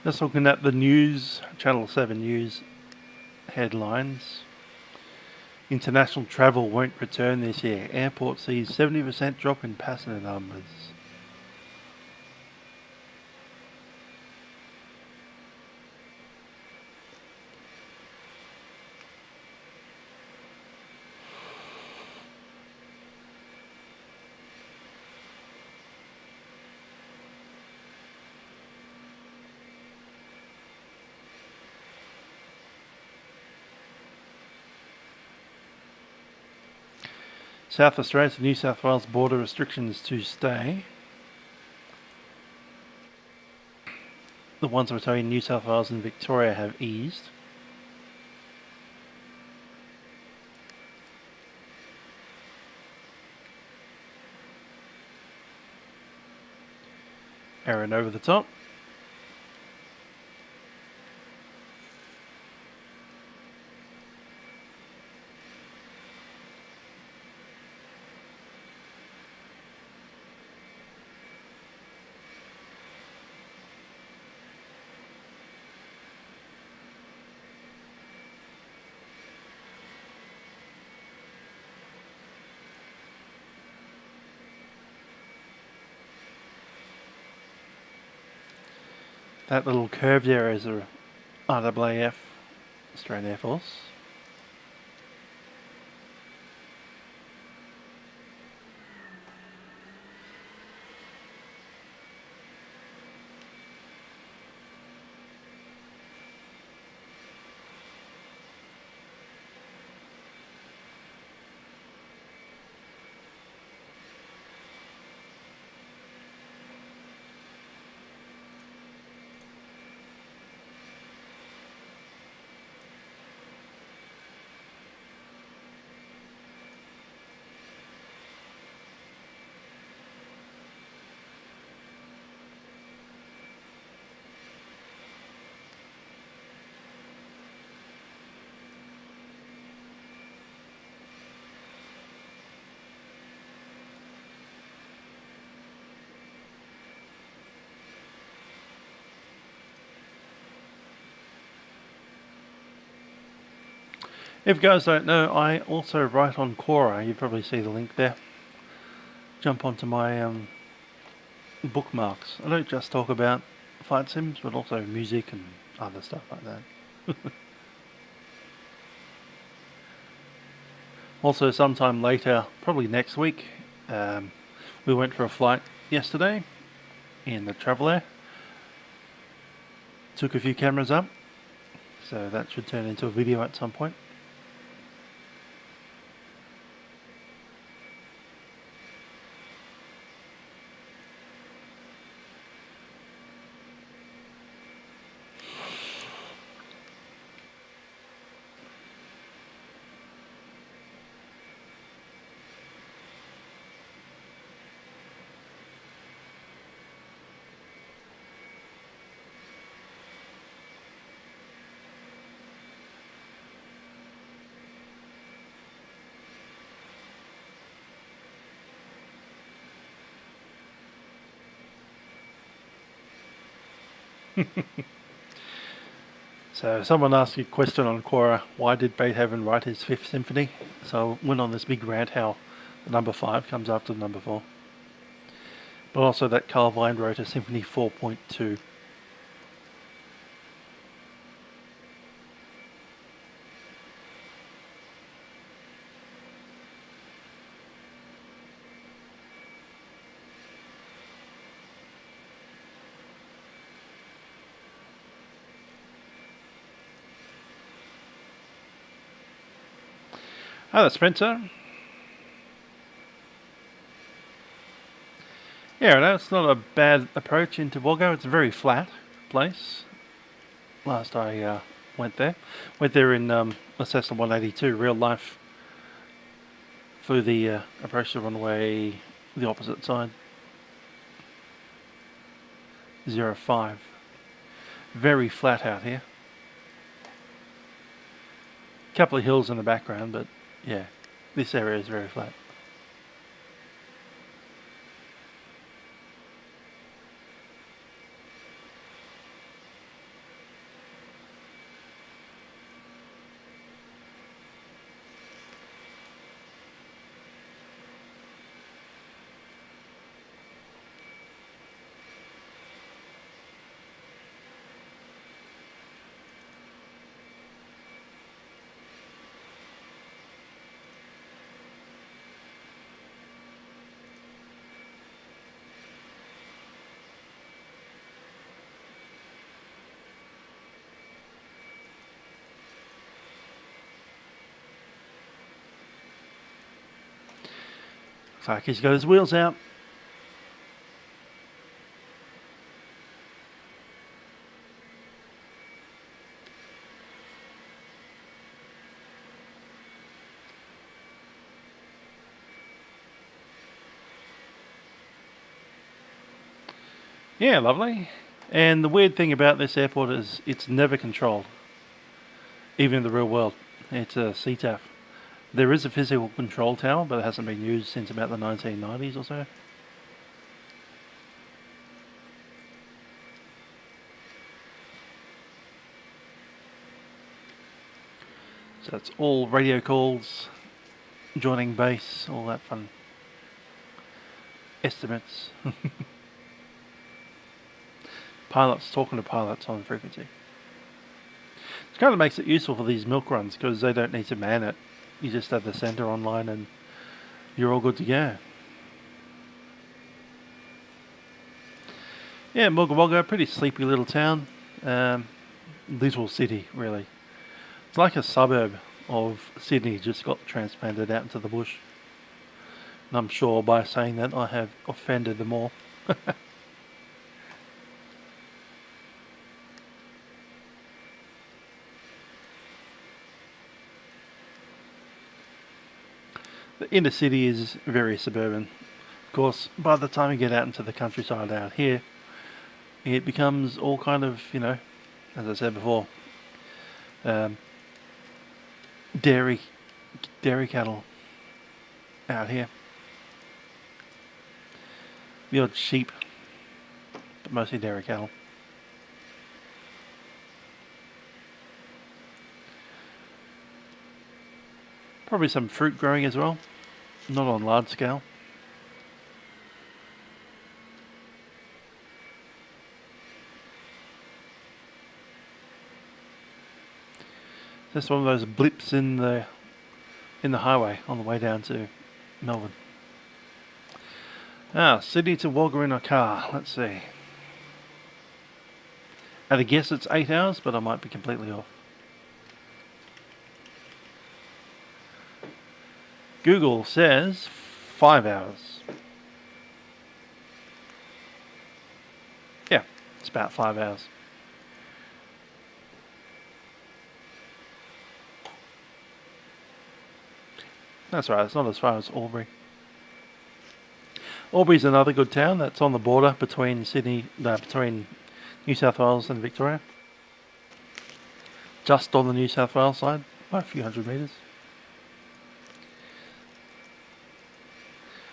A: Just looking at the news, Channel 7 news headlines. International travel won't return this year. Airport sees 70% drop in passenger numbers. South Australia to New South Wales border restrictions to stay. The ones between New South Wales and Victoria have eased. Aaron over the top. That little curved area is a RAAF, Australian Air Force. If you guys don't know, I also write on Quora. You probably see the link there. Jump onto my bookmarks. I don't just talk about flight sims, but also music and other stuff like that. Also, sometime later, probably next week, we went for a flight yesterday in the Traveller. Took a few cameras up, so that should turn into a video at some point. So someone asked a question on Quora, why did Beethoven write his Fifth Symphony? So I went on this big rant how the number 5 comes after the number 4. But also that Carl Vine wrote a Symphony 4.2. Oh, that's Spencer. Yeah, that's not a bad approach into Wagga. It's a very flat place. Last I went there in a Cessna 182, real life. Flew the approach to runway the opposite side. 05. Very flat out here. Couple of hills in the background, but yeah, this area is very flat. Looks like he's got his wheels out. Yeah, lovely. And the weird thing about this airport is it's never controlled, even in the real world. It's a CTAF. There is a physical control tower, but it hasn't been used since about the 1990s or so. So that's all radio calls, joining base, all that fun. Estimates. Pilots talking to pilots on frequency. It kind of makes it useful for these milk runs because they don't need to man it. You just have the center online and you're all good to go. Yeah, Wagga Wagga, pretty sleepy little town. Little city, really. It's like a suburb of Sydney, just got transplanted out into the bush. And I'm sure by saying that I have offended them all. The inner city is very suburban. Of course, by the time you get out into the countryside out here, it becomes all kind of, you know, as I said before, dairy cattle out here. The odd sheep, but mostly dairy cattle. Probably some fruit growing as well, not on large scale. Just one of those blips in the highway on the way down to Melbourne. Sydney to Wagga in a car. Let's see. At a guess it's 8 hours, but I might be completely off. Google says 5 hours. Yeah, it's about 5 hours. That's right, it's not as far as Albury. Albury's another good town that's on the border between between New South Wales and Victoria. Just on the New South Wales side, by a few hundred metres.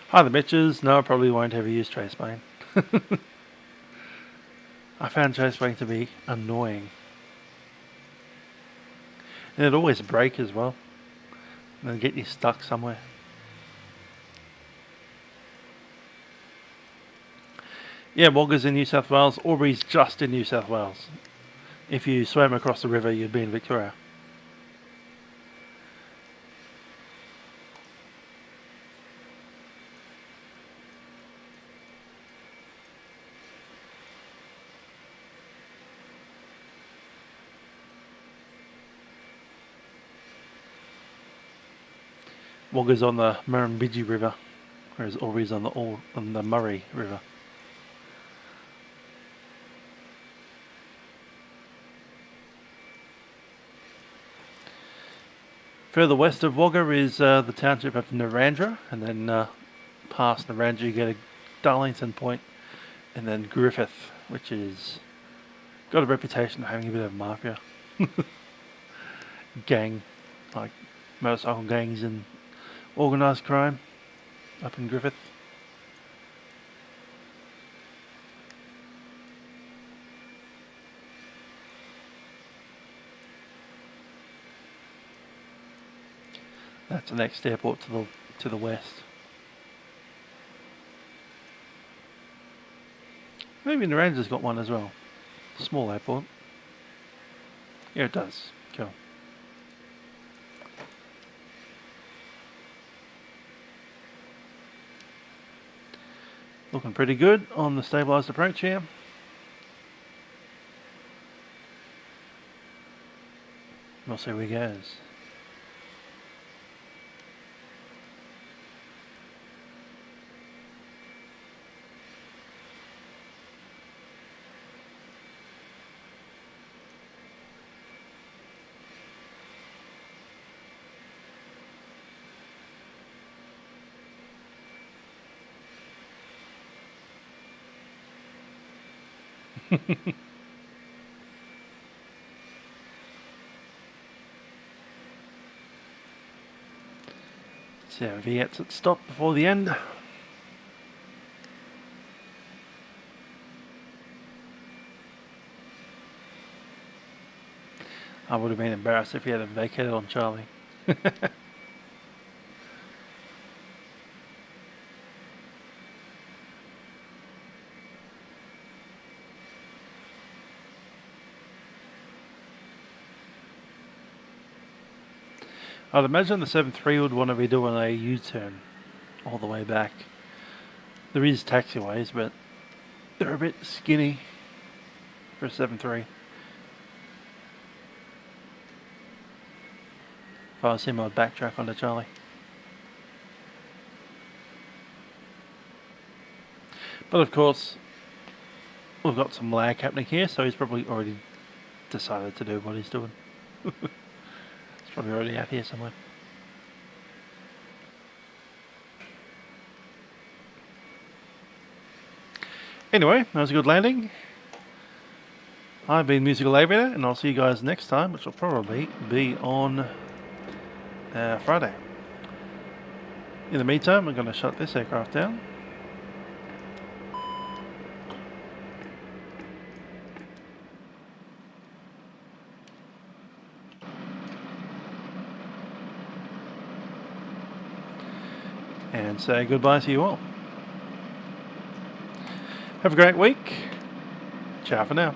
A: Hi the Mitches. No, I probably won't ever use Trace Main. I found chaseway to be annoying. And it'd always break as well. And then get you stuck somewhere. Yeah, Wagga's in New South Wales. Aubrey's just in New South Wales. If you swam across the river, you'd be in Victoria. Wagga's on the Murrumbidgee River, whereas Aubrey's on the Murray River. Further west of Wagga is the township of Narrandera, and then past Narrandera you get a Darlington Point, and then Griffith, which is got a reputation of having a bit of mafia gang, like motorcycle gangs and organised crime up in Griffith. That's the next airport to the west. Maybe Naranja's got one as well. Small airport. Yeah, it does. Cool. Looking pretty good on the stabilised approach here. We'll see where he goes. See how he gets it stopped before the end. I would have been embarrassed if he had vacated on Charlie. I'd imagine the 7.3 would want to be doing a U-turn all the way back. There is taxiways, but they're a bit skinny for a 7.3. If I was him, I'd backtrack onto Charlie. But of course, we've got some lag happening here, so he's probably already decided to do what he's doing. Probably already out here somewhere. Anyway, that was a good landing. I've been Musical Aviator, and I'll see you guys next time, which will probably be on Friday. In the meantime, we're going to shut this aircraft down. And say goodbye to you all. Have a great week. Ciao for now.